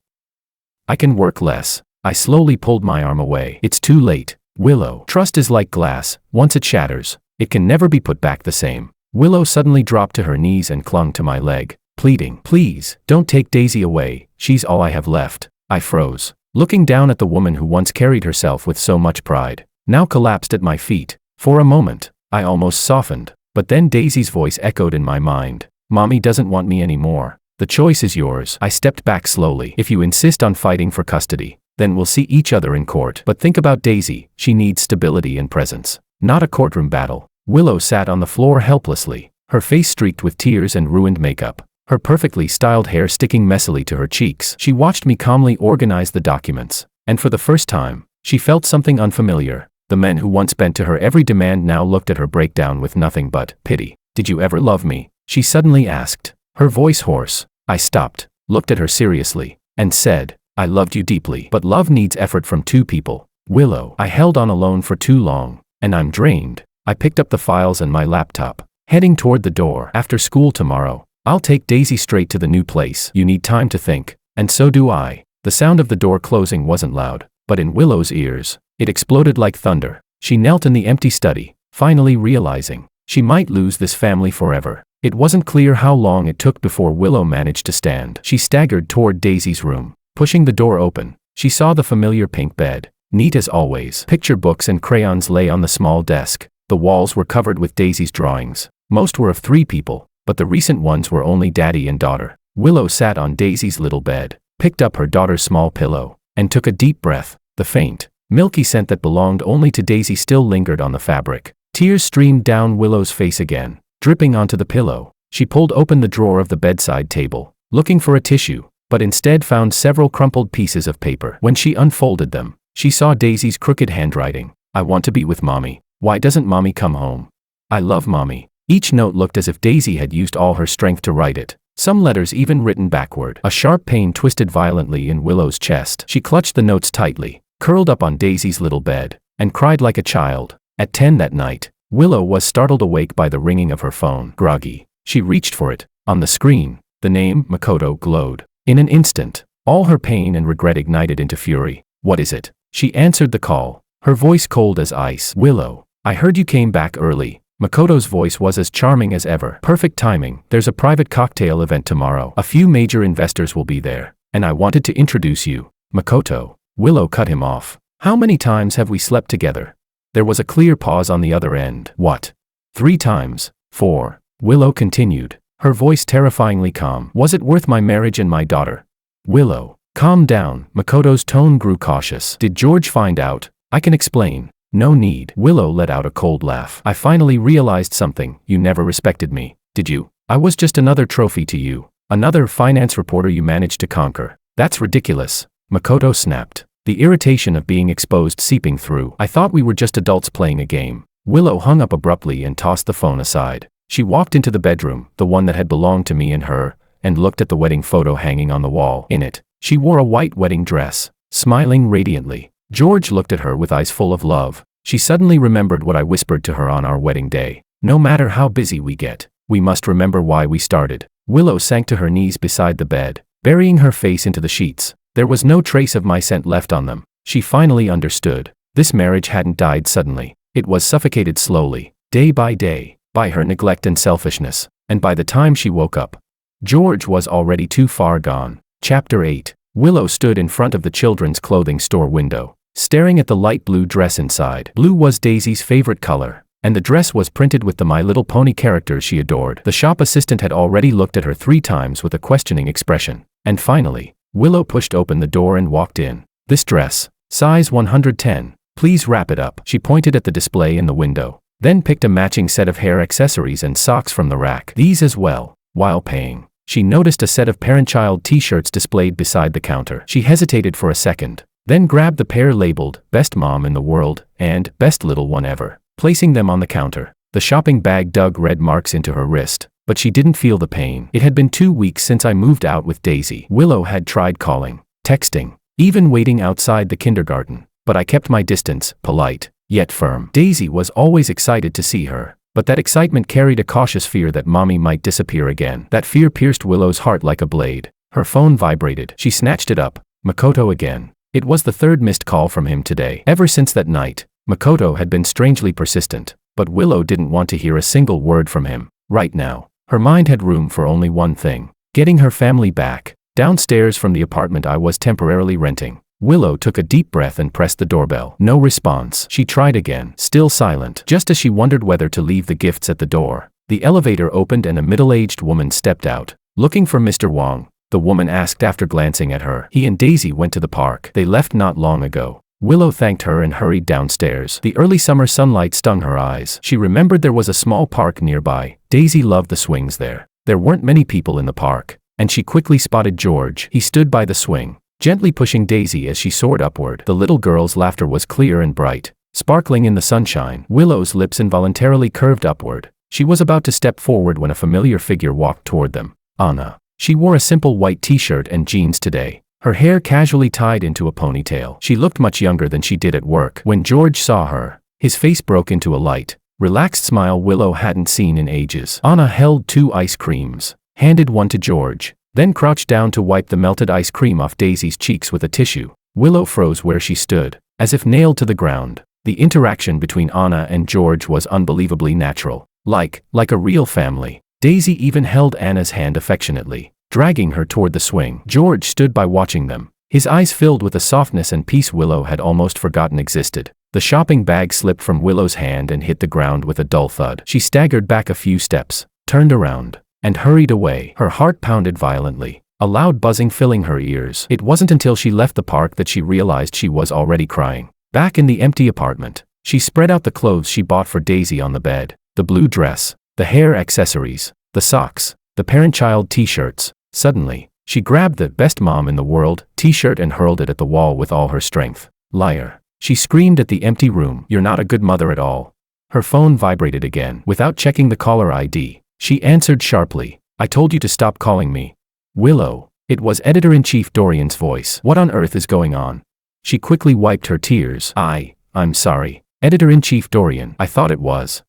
I can work less. I slowly pulled my arm away. It's too late. Willow. Trust is like glass. Once it shatters, it can never be put back the same. Willow suddenly dropped to her knees and clung to my leg, pleading, please, don't take Daisy away. She's all I have left. I froze, looking down at the woman who once carried herself with so much pride, now collapsed at my feet. For a moment, I almost softened. But then Daisy's voice echoed in my mind. Mommy doesn't want me anymore. The choice is yours. I stepped back slowly. If you insist on fighting for custody, then we'll see each other in court. But think about Daisy. She needs stability and presence, not a courtroom battle. Willow sat on the floor helplessly, her face streaked with tears and ruined makeup, her perfectly styled hair sticking messily to her cheeks. She watched me calmly organize the documents, and for the first time, she felt something unfamiliar. The men who once bent to her every demand now looked at her breakdown with nothing but pity. Did you ever love me? She suddenly asked, her voice hoarse. I stopped, looked at her seriously, and said, I loved you deeply. But love needs effort from two people. Willow, I held on alone for too long, and I'm drained. I picked up the files and my laptop, heading toward the door. After school tomorrow, I'll take Daisy straight to the new place. You need time to think, and so do I. The sound of the door closing wasn't loud, but in Willow's ears, it exploded like thunder. She knelt in the empty study, finally realizing she might lose this family forever. It wasn't clear how long it took before Willow managed to stand. She staggered toward Daisy's room. Pushing the door open, she saw the familiar pink bed, neat as always. Picture books and crayons lay on the small desk. The walls were covered with Daisy's drawings. Most were of 3 people, but the recent ones were only daddy and daughter. Willow sat on Daisy's little bed, picked up her daughter's small pillow, and took a deep breath. The faint, milky scent that belonged only to Daisy still lingered on the fabric. Tears streamed down Willow's face again, dripping onto the pillow. She pulled open the drawer of the bedside table, looking for a tissue, but instead found several crumpled pieces of paper. When she unfolded them, she saw Daisy's crooked handwriting. I want to be with Mommy. Why doesn't Mommy come home? I love Mommy. Each note looked as if Daisy had used all her strength to write it, some letters even written backward. A sharp pain twisted violently in Willow's chest. She clutched the notes tightly, curled up on Daisy's little bed, and cried like a child. At 10 that night, Willow was startled awake by the ringing of her phone. Groggy, she reached for it. On the screen, the name Makoto glowed. In an instant, all her pain and regret ignited into fury. What is it? She answered the call, her voice cold as ice. Willow, I heard you came back early. Makoto's voice was as charming as ever. Perfect timing. There's a private cocktail event tomorrow. A few major investors will be there, and I wanted to introduce you. Makoto. Willow cut him off. How many times have we slept together? There was a clear pause on the other end. What? 3 times. 4. Willow continued, her voice terrifyingly calm. Was it worth my marriage and my daughter? Willow, calm down. Makoto's tone grew cautious. Did George find out? I can explain. No need. Willow let out a cold laugh. I finally realized something. You never respected me, did you? I was just another trophy to you. Another finance reporter you managed to conquer. That's ridiculous. Makoto snapped, the irritation of being exposed seeping through. I thought we were just adults playing a game. Willow hung up abruptly and tossed the phone aside. She walked into the bedroom, the one that had belonged to me and her, and looked at the wedding photo hanging on the wall. In it, she wore a white wedding dress, smiling radiantly. George looked at her with eyes full of love. She suddenly remembered what I whispered to her on our wedding day. No matter how busy we get, we must remember why we started. Willow sank to her knees beside the bed, burying her face into the sheets. There was no trace of my scent left on them. She finally understood. This marriage hadn't died suddenly. It was suffocated slowly, day by day, by her neglect and selfishness. And by the time she woke up, George was already too far gone. Chapter 8. Willow stood in front of the children's clothing store window, staring at the light blue dress inside. Blue was Daisy's favorite color, and the dress was printed with the My Little Pony characters she adored. The shop assistant had already looked at her 3 times with a questioning expression. And finally, Willow pushed open the door and walked in. This dress, size 110. Please wrap it up. She pointed at the display in the window, then picked a matching set of hair accessories and socks from the rack. These as well. While paying, she noticed a set of parent-child t-shirts displayed beside the counter. She hesitated for a second, then grabbed the pair labeled Best Mom in the World and Best Little One Ever, placing them on the counter. The shopping bag dug red marks into her wrist, but she didn't feel the pain. It had been 2 weeks since I moved out with Daisy. Willow had tried calling, texting, even waiting outside the kindergarten, but I kept my distance, polite, yet firm. Daisy was always excited to see her, but that excitement carried a cautious fear that Mommy might disappear again. That fear pierced Willow's heart like a blade. Her phone vibrated. She snatched it up. Makoto again. It was the 3rd missed call from him today. Ever since that night, Makoto had been strangely persistent, but Willow didn't want to hear a single word from him. Right now, her mind had room for only one thing: getting her family back. Downstairs from the apartment I was temporarily renting, Willow took a deep breath and pressed the doorbell. No response. She tried again, still silent. Just as she wondered whether to leave the gifts at the door, the elevator opened and a middle-aged woman stepped out. Looking for Mr. Wong, the woman asked after glancing at her. He and Daisy went to the park. They left not long ago. Willow thanked her and hurried downstairs. The early summer sunlight stung her eyes. She remembered there was a small park nearby. Daisy loved the swings there. There weren't many people in the park, and she quickly spotted George. He stood by the swing, gently pushing Daisy as she soared upward. The little girl's laughter was clear and bright, sparkling in the sunshine. Willow's lips involuntarily curved upward. She was about to step forward when a familiar figure walked toward them. Anna. She wore a simple white t-shirt and jeans today, her hair casually tied into a ponytail. She looked much younger than she did at work. When George saw her, his face broke into a light, relaxed smile Willow hadn't seen in ages. Anna held 2 ice creams, handed one to George, then crouched down to wipe the melted ice cream off Daisy's cheeks with a tissue. Willow froze where she stood, as if nailed to the ground. The interaction between Anna and George was unbelievably natural, like a real family. Daisy even held Anna's hand affectionately, dragging her toward the swing. George stood by watching them, his eyes filled with a softness and peace Willow had almost forgotten existed. The shopping bag slipped from Willow's hand and hit the ground with a dull thud. She staggered back a few steps, turned around, and hurried away. Her heart pounded violently, a loud buzzing filling her ears. It wasn't until she left the park that she realized she was already crying. Back in the empty apartment, she spread out the clothes she bought for Daisy on the bed. The blue dress, the hair accessories, the socks, the parent-child t-shirts. Suddenly, she grabbed the Best Mom in the World t-shirt and hurled it at the wall with all her strength. Liar. She screamed at the empty room. You're not a good mother at all. Her phone vibrated again. Without checking the caller ID, she answered sharply. I told you to stop calling me. Willow. It was Editor-in-Chief Dorian's voice. What on earth is going on? She quickly wiped her tears. I'm sorry. Editor-in-Chief Dorian. I thought it was.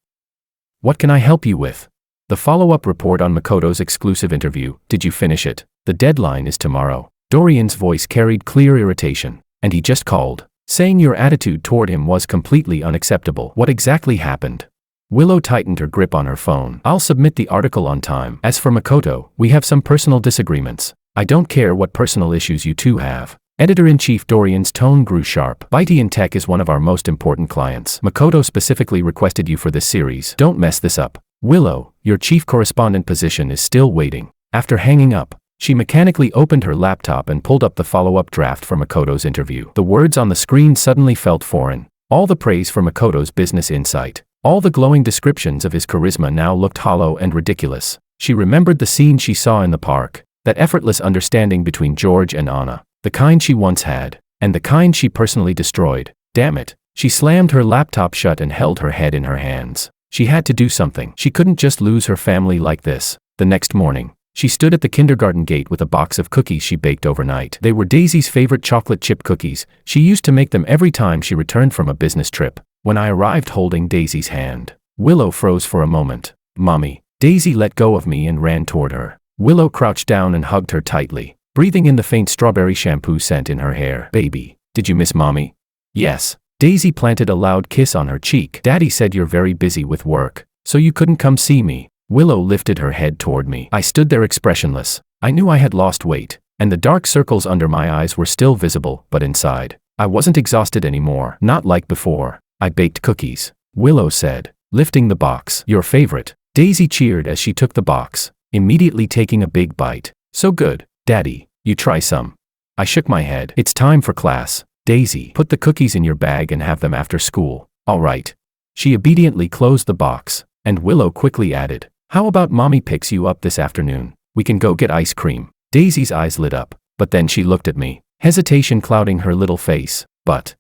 What can I help you with? The follow-up report on Makoto's exclusive interview. Did you finish it? The deadline is tomorrow. Dorian's voice carried clear irritation. And he just called, saying your attitude toward him was completely unacceptable. What exactly happened? Willow tightened her grip on her phone. I'll submit the article on time. As for Makoto, we have some personal disagreements. I don't care what personal issues you two have. Editor-in-Chief Dorian's tone grew sharp. BT Tech is one of our most important clients. Makoto specifically requested you for this series. Don't mess this up. Willow, your chief correspondent position is still waiting. After hanging up, she mechanically opened her laptop and pulled up the follow-up draft for Makoto's interview. The words on the screen suddenly felt foreign. All the praise for Makoto's business insight, all the glowing descriptions of his charisma now looked hollow and ridiculous. She remembered the scene she saw in the park, that effortless understanding between George and Anna, the kind she once had, and the kind she personally destroyed. Damn it, She slammed her laptop shut and held her head in her hands. She had to do something. She couldn't just lose her family like this. The next morning, she stood at the kindergarten gate with a box of cookies she baked overnight. They were Daisy's favorite chocolate chip cookies. She used to make them every time she returned from a business trip. When I arrived holding Daisy's hand, Willow froze for a moment. "Mommy." Daisy let go of me and ran toward her. Willow crouched down and hugged her tightly, breathing in the faint strawberry shampoo scent in her hair. "Baby, did you miss Mommy?" "Yes." Daisy planted a loud kiss on her cheek. "Daddy said you're very busy with work, so you couldn't come see me." Willow lifted her head toward me. I stood there expressionless. I knew I had lost weight, and the dark circles under my eyes were still visible, but inside, I wasn't exhausted anymore. Not like before. "I baked cookies," Willow said, lifting the box. "Your favorite." Daisy cheered as she took the box, immediately taking a big bite. "So good, Daddy, you try some." I shook my head. "It's time for class. Daisy, put the cookies in your bag and have them after school." "All right." She obediently closed the box, and Willow quickly added, "How about Mommy picks you up this afternoon? We can go get ice cream." Daisy's eyes lit up, but then she looked at me, hesitation clouding her little face. "But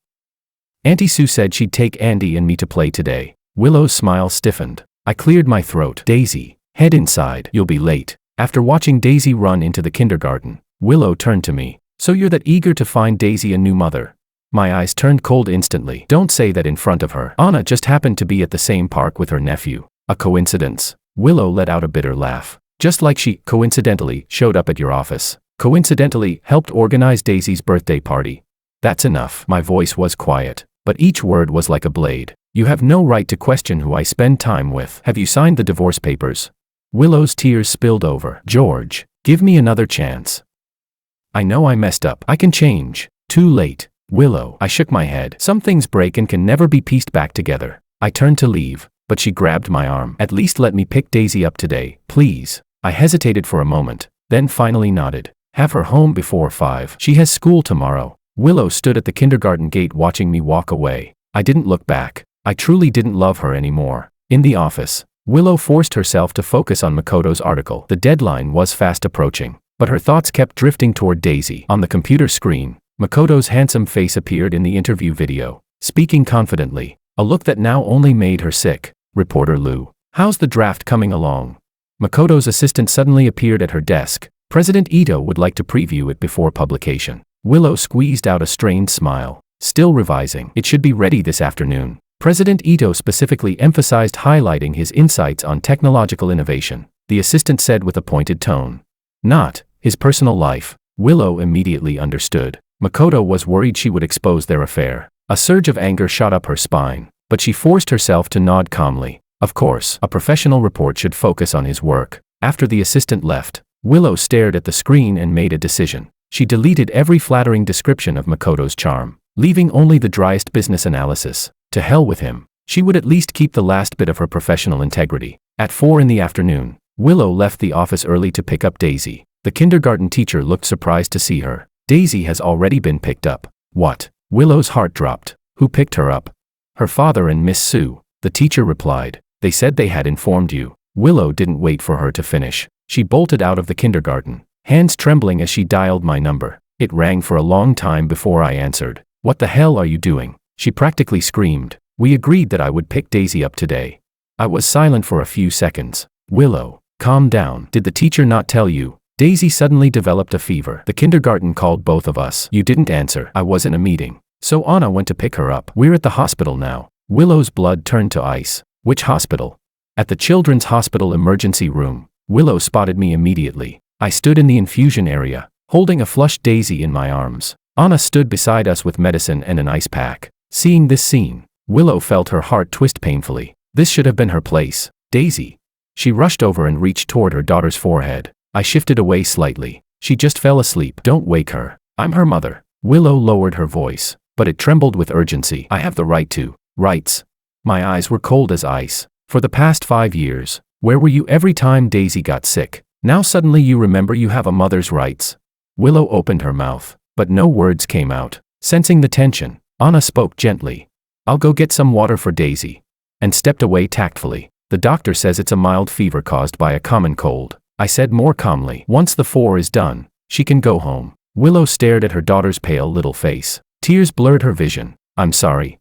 Auntie Sue said she'd take Andy and me to play today." Willow's smile stiffened. I cleared my throat. "Daisy, head inside. You'll be late." After watching Daisy run into the kindergarten, Willow turned to me. "So you're that eager to find Daisy a new mother?" My eyes turned cold instantly. "Don't say that in front of her. Anna just happened to be at the same park with her nephew." "A coincidence." Willow let out a bitter laugh. "Just like she, coincidentally, showed up at your office. Coincidentally, helped organize Daisy's birthday party." "That's enough." My voice was quiet, but each word was like a blade. "You have no right to question who I spend time with. Have you signed the divorce papers?" Willow's tears spilled over. "George, give me another chance. I know I messed up. I can change." "Too late, Willow." I shook my head. "Some things break and can never be pieced back together." I turned to leave, but she grabbed my arm. "At least let me pick Daisy up today, please." I hesitated for a moment, then finally nodded. "Have her home before 5. She has school tomorrow." Willow stood at the kindergarten gate watching me walk away. I didn't look back. I truly didn't love her anymore. In the office, Willow forced herself to focus on Makoto's article. The deadline was fast approaching, but her thoughts kept drifting toward Daisy. On the computer screen, Makoto's handsome face appeared in the interview video, speaking confidently, a look that now only made her sick. "Reporter Lou, how's the draft coming along?" Makoto's assistant suddenly appeared at her desk. "President Ito would like to preview it before publication." Willow squeezed out a strained smile. "Still revising. It should be ready this afternoon." President Ito specifically emphasized highlighting his insights on technological innovation, the assistant said with a pointed tone. "Not his personal life." Willow immediately understood. Makoto was worried she would expose their affair. A surge of anger shot up her spine, but she forced herself to nod calmly. Of course, a professional report should focus on his work. After the assistant left, Willow stared at the screen and made a decision. She deleted every flattering description of Makoto's charm, leaving only the driest business analysis. To hell with him. She would at least keep the last bit of her professional integrity. At 4 in the afternoon, Willow left the office early to pick up Daisy. The kindergarten teacher looked surprised to see her. "Daisy has already been picked up." "What?" Willow's heart dropped. "Who picked her up?" "Her father and Miss Sue," the teacher replied. "They said they had informed you." Willow didn't wait for her to finish. She bolted out of the kindergarten, hands trembling as she dialed my number. It rang for a long time before I answered. "What the hell are you doing?" She practically screamed. "We agreed that I would pick Daisy up today." I was silent for a few seconds. "Willow, calm down. Did the teacher not tell you?" Daisy suddenly developed a fever. "The kindergarten called both of us." "You didn't answer." "I was in a meeting. So Anna went to pick her up." "We're at the hospital now." Willow's blood turned to ice. "Which hospital?" "At the Children's Hospital emergency room." Willow spotted me immediately. I stood in the infusion area, holding a flushed Daisy in my arms. Anna stood beside us with medicine and an ice pack. Seeing this scene, Willow felt her heart twist painfully. This should have been her place. "Daisy." She rushed over and reached toward her daughter's forehead. I shifted away slightly. "She just fell asleep. Don't wake her. I'm her mother." Willow lowered her voice, but it trembled with urgency. "I have the right to." "Rights." My eyes were cold as ice. "For the past 5 years, where were you every time Daisy got sick? Now suddenly you remember you have a mother's rights." Willow opened her mouth, but no words came out. Sensing the tension, Anna spoke gently. "I'll go get some water for Daisy," and stepped away tactfully. "The doctor says it's a mild fever caused by a common cold," I said more calmly. "Once the 4 is done, she can go home." Willow stared at her daughter's pale little face. Tears blurred her vision. "I'm sorry."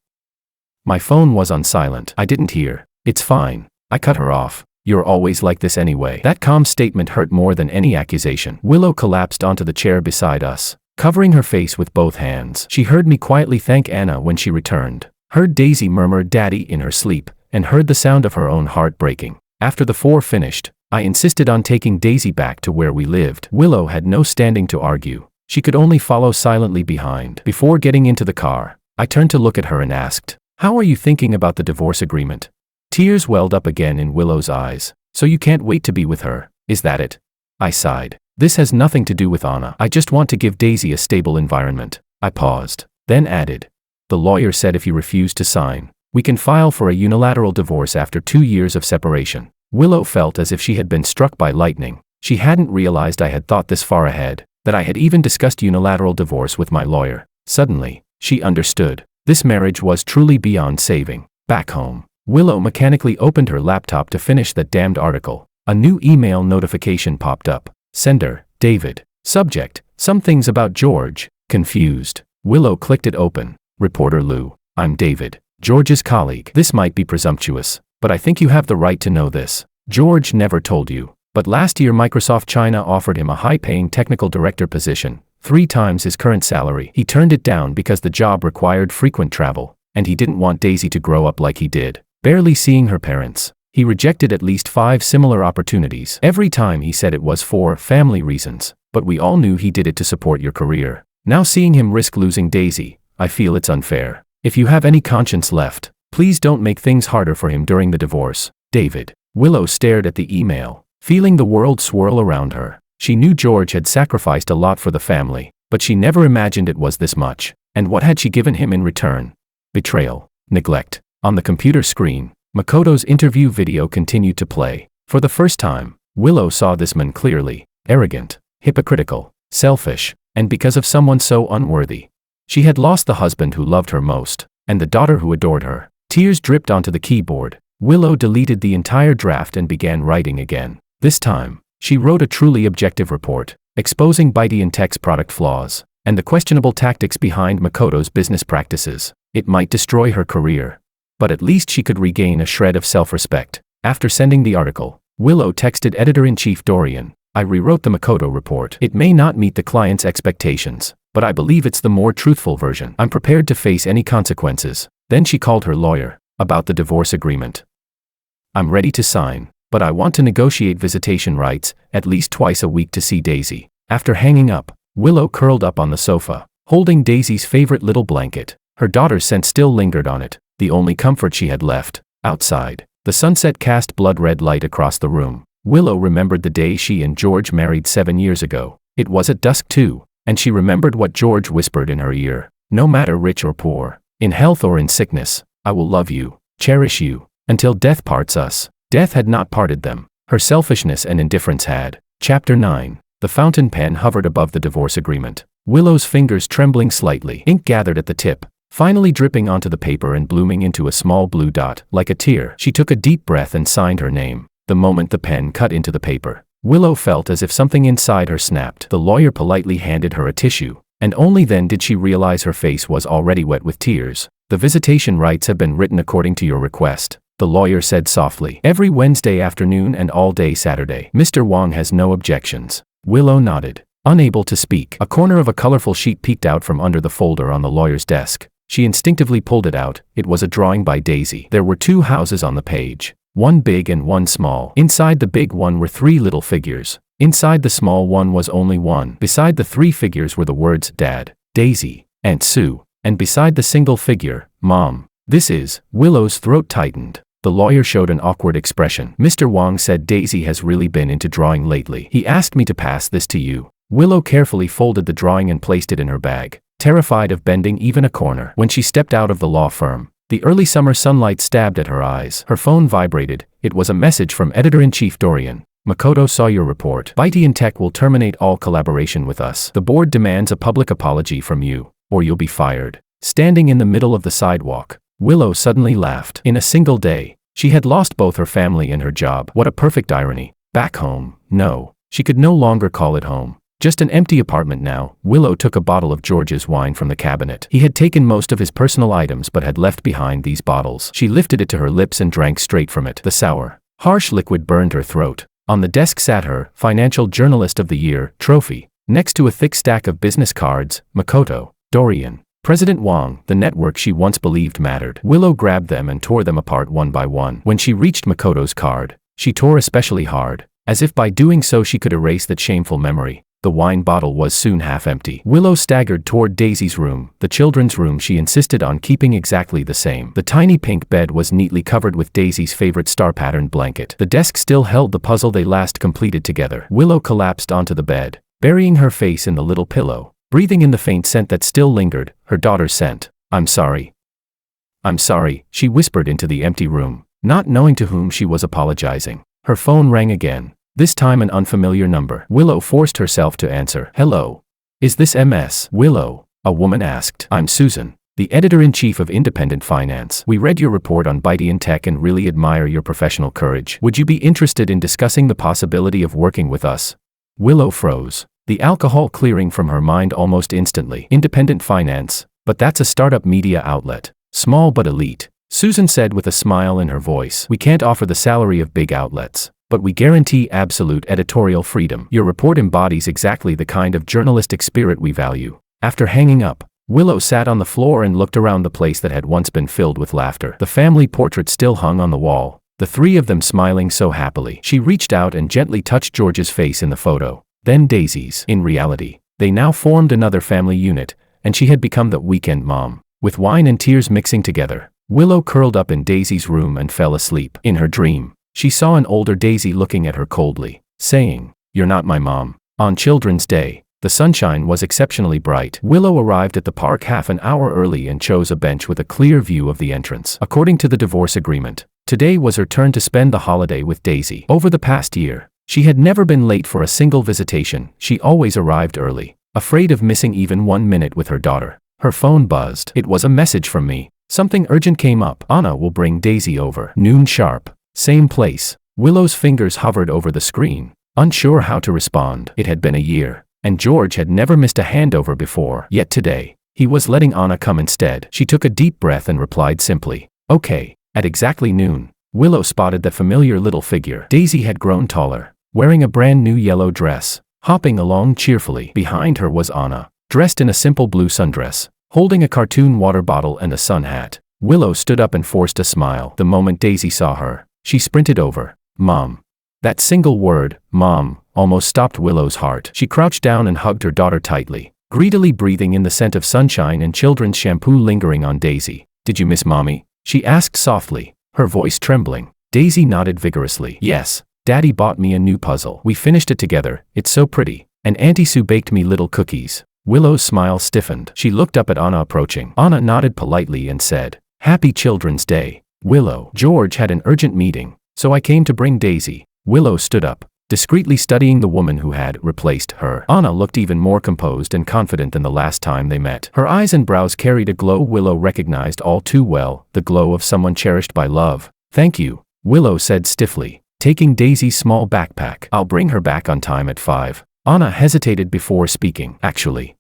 My phone was on silent. I didn't hear. It's fine. I cut her off. You're always like this anyway. That calm statement hurt more than any accusation. Willow collapsed onto the chair beside us, covering her face with both hands. She heard me quietly thank Anna when she returned, heard Daisy murmur "Daddy" in her sleep, and heard the sound of her own heart breaking. After the four finished, I insisted on taking Daisy back to where we lived. Willow had no standing to argue. She could only follow silently behind. Before getting into the car, I turned to look at her and asked, "How are you thinking about the divorce agreement?" Tears welled up again in Willow's eyes. "So you can't wait to be with her, is that it?" I sighed. "This has nothing to do with Anna. I just want to give Daisy a stable environment." I paused, then added, "The lawyer said if you refuse to sign, we can file for a unilateral divorce after 2 years of separation." Willow felt as if she had been struck by lightning. She hadn't realized I had thought this far ahead, that I had even discussed unilateral divorce with my lawyer. Suddenly, she understood. This marriage was truly beyond saving. Back home, Willow mechanically opened her laptop to finish that damned article. A new email notification popped up. Sender, David. Subject, some things about George. Confused. Willow clicked it open. Reporter Lou. I'm David, George's colleague. This might be presumptuous, but I think you have the right to know this. George never told you, but last year Microsoft China offered him a high-paying technical director position, 3 times his current salary. He turned it down because the job required frequent travel, and he didn't want Daisy to grow up like he did, barely seeing her parents. He rejected at least 5 similar opportunities. Every time he said it was for family reasons, but we all knew he did it to support your career. Now seeing him risk losing Daisy, I feel it's unfair. If you have any conscience left, please don't make things harder for him during the divorce. David. Willow stared at the email, feeling the world swirl around her. She knew George had sacrificed a lot for the family, but she never imagined it was this much. And what had she given him in return? Betrayal. Neglect. On the computer screen, Makoto's interview video continued to play. For the first time, Willow saw this man clearly. Arrogant, hypocritical, selfish, and because of someone so unworthy. She had lost the husband who loved her most, and the daughter who adored her. Tears dripped onto the keyboard. Willow deleted the entire draft and began writing again. This time, she wrote a truly objective report, exposing Byte Tech's product flaws, and the questionable tactics behind Makoto's business practices. It might destroy her career, but at least she could regain a shred of self-respect. After sending the article, Willow texted Editor-in-Chief Dorian, I rewrote the Makoto report. It may not meet the client's expectations, but I believe it's the more truthful version. I'm prepared to face any consequences. Then she called her lawyer about the divorce agreement. I'm ready to sign, but I want to negotiate visitation rights, at least twice a week to see Daisy. After hanging up, Willow curled up on the sofa, holding Daisy's favorite little blanket. Her daughter's scent still lingered on it, the only comfort she had left. Outside, the sunset cast blood-red light across the room. Willow remembered the day she and George married 7 years ago. It was at dusk too, and she remembered what George whispered in her ear. No matter rich or poor, in health or in sickness, I will love you, cherish you, until death parts us. Death had not parted them. Her selfishness and indifference had. Chapter 9. The fountain pen hovered above the divorce agreement. Willow's fingers trembling slightly. Ink gathered at the tip, finally dripping onto the paper and blooming into a small blue dot, like a tear. She took a deep breath and signed her name. The moment the pen cut into the paper, Willow felt as if something inside her snapped. The lawyer politely handed her a tissue, and only then did she realize her face was already wet with tears. The visitation rights have been written according to your request, the lawyer said softly. Every Wednesday afternoon and all day Saturday. Mr. Wong has no objections. Willow nodded, unable to speak. A corner of a colorful sheet peeked out from under the folder on the lawyer's desk. She instinctively pulled it out. It was a drawing by Daisy. There were 2 houses on the page, one big and one small. Inside the big one were 3 little figures. Inside the small one was only one. Beside the 3 figures were the words Dad, Daisy, Aunt Sue, and beside the single figure, Mom. This is. Willow's throat tightened. The lawyer showed an awkward expression. Mr. Wong said Daisy has really been into drawing lately. He asked me to pass this to you. Willow carefully folded the drawing and placed it in her bag, terrified of bending even a corner. When she stepped out of the law firm, the early summer sunlight stabbed at her eyes. Her phone vibrated. It was a message from Editor-in-Chief Dorian. Makoto saw your report. Byte Tech will terminate all collaboration with us. The board demands a public apology from you, or you'll be fired. Standing in the middle of the sidewalk, Willow suddenly laughed. In a single day, she had lost both her family and her job. What a perfect irony. Back home, no. She could no longer call it home. Just an empty apartment now. Willow took a bottle of George's wine from the cabinet. He had taken most of his personal items but had left behind these bottles. She lifted it to her lips and drank straight from it. The sour, harsh liquid burned her throat. On the desk sat her Financial Journalist of the Year trophy. Next to a thick stack of business cards, Makoto, Dorian, President Wang, the network she once believed mattered. Willow grabbed them and tore them apart one by one. When she reached Makoto's card, she tore especially hard, as if by doing so she could erase that shameful memory. The wine bottle was soon half empty. Willow staggered toward Daisy's room, the children's room she insisted on keeping exactly the same. The tiny pink bed was neatly covered with Daisy's favorite star-patterned blanket. The desk still held the puzzle they last completed together. Willow collapsed onto the bed, burying her face in the little pillow, breathing in the faint scent that still lingered, her daughter's scent. "I'm sorry. I'm sorry," she whispered into the empty room, not knowing to whom she was apologizing. Her phone rang again. This time an unfamiliar number. Willow forced herself to answer. "Hello. Is this MS Willow?" a woman asked. "I'm Susan, the editor-in-chief of Independent Finance. We read your report on Bytean Tech and really admire your professional courage. Would you be interested in discussing the possibility of working with us?" Willow froze, the alcohol clearing from her mind almost instantly. Independent Finance, but that's a startup media outlet. Small but elite, Susan said with a smile in her voice. "We can't offer the salary of big outlets, but we guarantee absolute editorial freedom. Your report embodies exactly the kind of journalistic spirit we value." After hanging up, Willow sat on the floor and looked around the place that had once been filled with laughter. The family portrait still hung on the wall, the three of them smiling so happily. She reached out and gently touched George's face in the photo, then Daisy's. In reality, they now formed another family unit, and she had become the weekend mom. With wine and tears mixing together, Willow curled up in Daisy's room and fell asleep. In her dream, she saw an older Daisy looking at her coldly, saying, "You're not my mom." On Children's Day, the sunshine was exceptionally bright. Willow arrived at the park half an hour early and chose a bench with a clear view of the entrance. According to the divorce agreement, today was her turn to spend the holiday with Daisy. Over the past year, she had never been late for a single visitation. She always arrived early, afraid of missing even 1 minute with her daughter. Her phone buzzed. It was a message from me. Something urgent came up. "Anna will bring Daisy over. Noon sharp. Same place." Willow's fingers hovered over the screen, unsure how to respond. It had been a year, and George had never missed a handover before. Yet today, he was letting Anna come instead. She took a deep breath and replied simply, "Okay." At exactly noon, Willow spotted the familiar little figure. Daisy had grown taller, wearing a brand new yellow dress, hopping along cheerfully. Behind her was Anna, dressed in a simple blue sundress, holding a cartoon water bottle and a sun hat. Willow stood up and forced a smile. The moment Daisy saw her, she sprinted over. "Mom." That single word, "Mom," almost stopped Willow's heart. She crouched down and hugged her daughter tightly, greedily breathing in the scent of sunshine and children's shampoo lingering on Daisy. "Did you miss Mommy?" she asked softly, her voice trembling. Daisy nodded vigorously. "Yes, Daddy bought me a new puzzle. We finished it together. It's so pretty. And Auntie Sue baked me little cookies." Willow's smile stiffened. She looked up at Anna approaching. Anna nodded politely and said, "Happy Children's Day, Willow. George had an urgent meeting, so I came to bring Daisy." Willow stood up, discreetly studying the woman who had replaced her. Anna looked even more composed and confident than the last time they met. Her eyes and brows carried a glow Willow recognized all too well, the glow of someone cherished by love. "Thank you," Willow said stiffly, taking Daisy's small backpack. "I'll bring her back on time at 5. Anna hesitated before speaking. "Actually,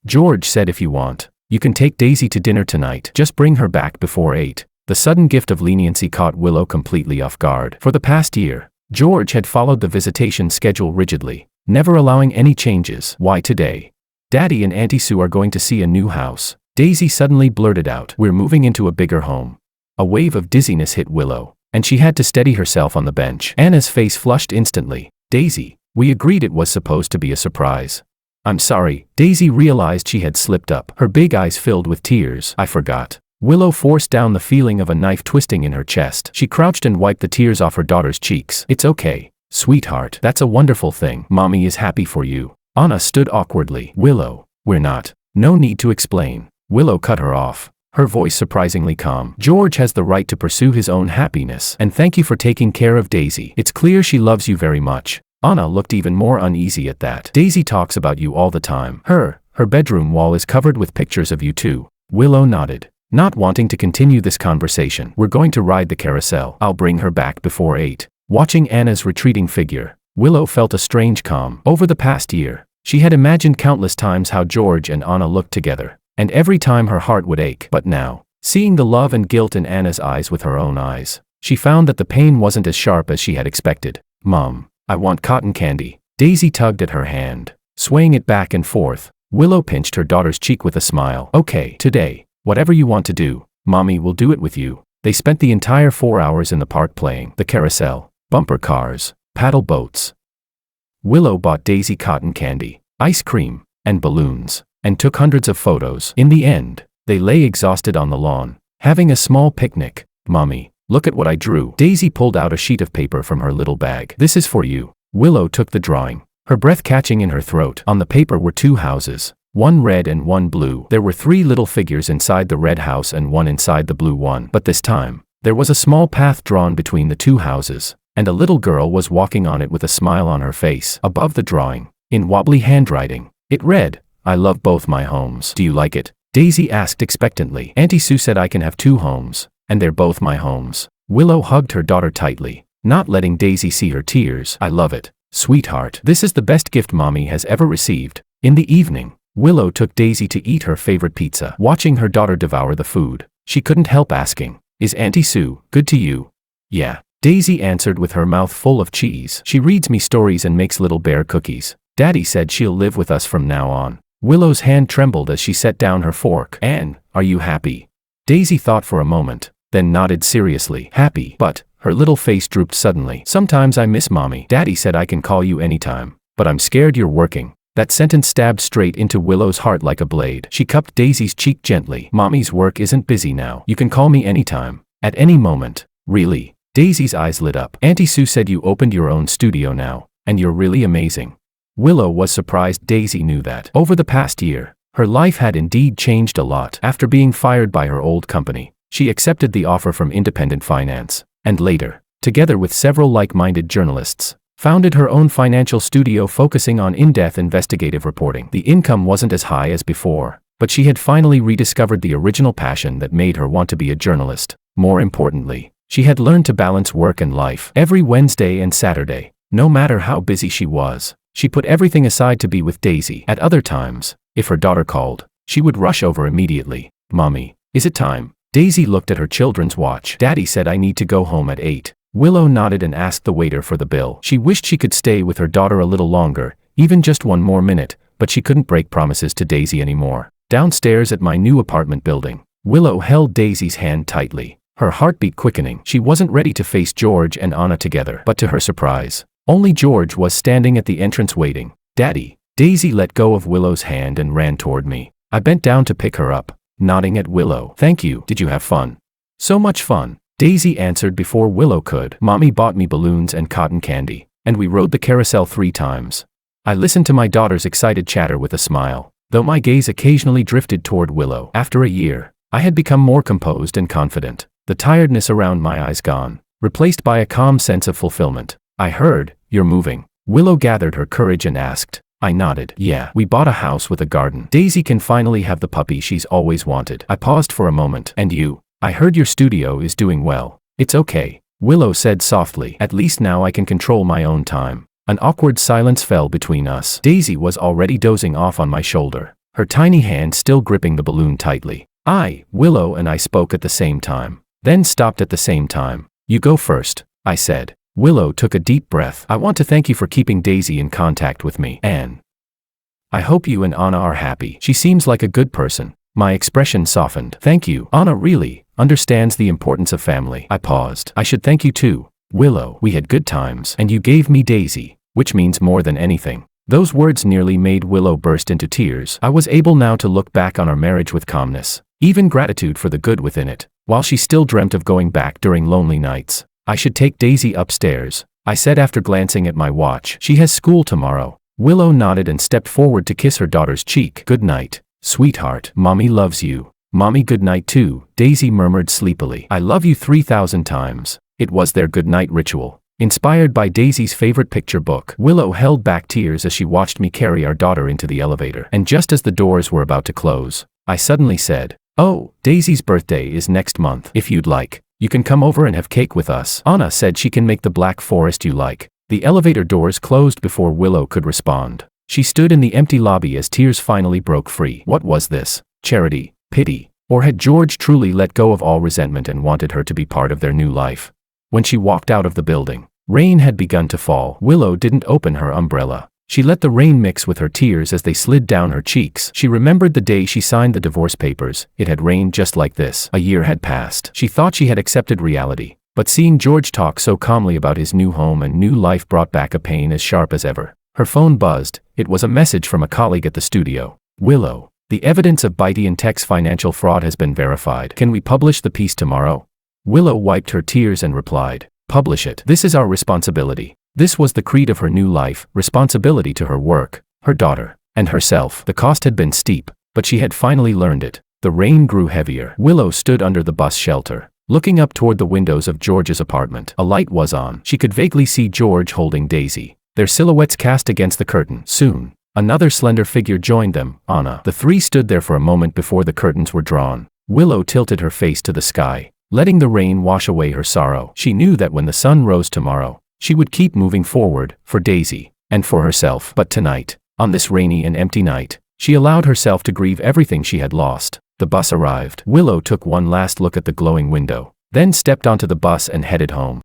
George said if you want, you can take Daisy to dinner tonight. Just bring her back before 8. The sudden gift of leniency caught Willow completely off guard. For the past year, George had followed the visitation schedule rigidly, never allowing any changes. "Why today? Daddy and Auntie Sue are going to see a new house." Daisy suddenly blurted out. "We're moving into a bigger home." A wave of dizziness hit Willow, and she had to steady herself on the bench. Anna's face flushed instantly. "Daisy, we agreed it was supposed to be a surprise." "I'm sorry." Daisy realized she had slipped up. Her big eyes filled with tears. "I forgot." Willow forced down the feeling of a knife twisting in her chest. She crouched and wiped the tears off her daughter's cheeks. "It's okay, sweetheart. That's a wonderful thing. Mommy is happy for you." Anna stood awkwardly. "Willow, we're not." "No need to explain." Willow cut her off, her voice surprisingly calm. "George has the right to pursue his own happiness. And thank you for taking care of Daisy. It's clear she loves you very much." Anna looked even more uneasy at that. "Daisy talks about you all the time. Her bedroom wall is covered with pictures of you too." Willow nodded, not wanting to continue this conversation. "We're going to ride the carousel. I'll bring her back before 8. Watching Anna's retreating figure, Willow felt a strange calm. Over the past year, She had imagined countless times how George and Anna looked together, and every time her heart would ache. But now, seeing the love and guilt in Anna's eyes with her own eyes, she found that the pain wasn't as sharp as she had expected. Mom, I want cotton candy. Daisy tugged at her hand, swaying it back and forth. Willow pinched her daughter's cheek with a smile. Okay, today, whatever you want to do, Mommy will do it with you. They spent the entire 4 hours in the park playing the carousel, bumper cars, paddle boats. Willow bought Daisy cotton candy, ice cream, and balloons, and took hundreds of photos. In the end, they lay exhausted on the lawn, having a small picnic. Mommy, look at what I drew. Daisy pulled out a sheet of paper from her little bag. This is for you. Willow took the drawing, her breath catching in her throat. On the paper were 2 houses, one red and one blue. There were 3 little figures inside the red house and one inside the blue one. But this time, there was a small path drawn between the 2 houses, and a little girl was walking on it with a smile on her face. Above the drawing, in wobbly handwriting, it read, I love both my homes. Do you like it? Daisy asked expectantly. Auntie Sue said I can have 2 homes, and they're both my homes. Willow hugged her daughter tightly, not letting Daisy see her tears. I love it, sweetheart. This is the best gift Mommy has ever received. In the evening, Willow took Daisy to eat her favorite pizza. Watching her daughter devour the food, she couldn't help asking, is Auntie Sue good to you? Yeah, Daisy answered with her mouth full of cheese. She reads me stories and makes little bear cookies. Daddy said she'll live with us from now on. Willow's hand trembled as she set down her fork. Anne, are you happy? Daisy thought for a moment, then nodded seriously. Happy, but her little face drooped suddenly. Sometimes I miss Mommy. Daddy said I can call you anytime, but I'm scared you're working. That sentence stabbed straight into Willow's heart like a blade. She cupped Daisy's cheek gently. Mommy's work isn't busy now. You can call me anytime, at any moment. Really? Daisy's eyes lit up. Auntie Sue said you opened your own studio now, and you're really amazing. Willow was surprised Daisy knew that. Over the past year, her life had indeed changed a lot. After being fired by her old company, she accepted the offer from Independent Finance, and later, together with several like-minded journalists, founded her own financial studio focusing on in-depth investigative reporting. The income wasn't as high as before, but she had finally rediscovered the original passion that made her want to be a journalist. More importantly, she had learned to balance work and life. Every Wednesday and Saturday, no matter how busy she was, she put everything aside to be with Daisy. At other times, if her daughter called, she would rush over immediately. Mommy, is it time? Daisy looked at her children's watch. Daddy said I need to go home at 8. Willow nodded and asked the waiter for the bill. She wished she could stay with her daughter a little longer, even just 1 more minute, but she couldn't break promises to Daisy anymore. Downstairs at my new apartment building, Willow held Daisy's hand tightly, her heartbeat quickening. She wasn't ready to face George and Anna together, but to her surprise, only George was standing at the entrance waiting. Daddy. Daisy let go of Willow's hand and ran toward me. I bent down to pick her up, nodding at Willow. Thank you. Did you have fun? So much fun, Daisy answered before Willow could. Mommy bought me balloons and cotton candy, and we rode the carousel 3 times. I listened to my daughter's excited chatter with a smile, though my gaze occasionally drifted toward Willow. After a year, I had become more composed and confident, the tiredness around my eyes gone, replaced by a calm sense of fulfillment. I heard, you're moving. Willow gathered her courage and asked. I nodded. Yeah, we bought a house with a garden. Daisy can finally have the puppy she's always wanted. I paused for a moment. And you? I heard your studio is doing well. It's okay, Willow said softly. At least now I can control my own time. An awkward silence fell between us. Daisy was already dozing off on my shoulder, her tiny hand still gripping the balloon tightly. Willow and I spoke at the same time, then stopped at the same time. You go first, I said. Willow took a deep breath. I want to thank you for keeping Daisy in contact with me. Anne. I hope you and Anna are happy. She seems like a good person. My expression softened. Thank you. Anna really understands the importance of family. I paused. I should thank you too, Willow. We had good times, and you gave me Daisy, which means more than anything. Those words nearly made Willow burst into tears. I was able now to look back on our marriage with calmness, even gratitude for the good within it. While she still dreamt of going back during lonely nights, I should take Daisy upstairs, I said after glancing at my watch. She has school tomorrow. Willow nodded and stepped forward to kiss her daughter's cheek. Good night, sweetheart. Mommy loves you. Mommy, good night too, Daisy murmured sleepily. I love you 3,000 times. It was their good night ritual, inspired by Daisy's favorite picture book. Willow held back tears as she watched me carry our daughter into the elevator. And just as the doors were about to close, I suddenly said, oh, Daisy's birthday is next month. If you'd like, you can come over and have cake with us. Anna said she can make the black forest you like. The elevator doors closed before Willow could respond. She stood in the empty lobby as tears finally broke free. What was this? Charity? Pity? Or had George truly let go of all resentment and wanted her to be part of their new life? When she walked out of the building, rain had begun to fall. Willow didn't open her umbrella. She let the rain mix with her tears as they slid down her cheeks. She remembered the day she signed the divorce papers. It had rained just like this. A year had passed. She thought she had accepted reality, but seeing George talk so calmly about his new home and new life brought back a pain as sharp as ever. Her phone buzzed. It was a message from a colleague at the studio. Willow, the evidence of Bitey and Tech's financial fraud has been verified. Can we publish the piece tomorrow? Willow wiped her tears and replied, publish it. This is our responsibility. This was the creed of her new life, responsibility to her work, her daughter, and herself. The cost had been steep, but she had finally learned it. The rain grew heavier. Willow stood under the bus shelter, looking up toward the windows of George's apartment. A light was on. She could vaguely see George holding Daisy, their silhouettes cast against the curtain. Soon, another slender figure joined them, Anna. The three stood there for a moment before the curtains were drawn. Willow tilted her face to the sky, letting the rain wash away her sorrow. She knew that when the sun rose tomorrow, she would keep moving forward, for Daisy, and for herself. But tonight, on this rainy and empty night, she allowed herself to grieve everything she had lost. The bus arrived. Willow took one last look at the glowing window, then stepped onto the bus and headed home.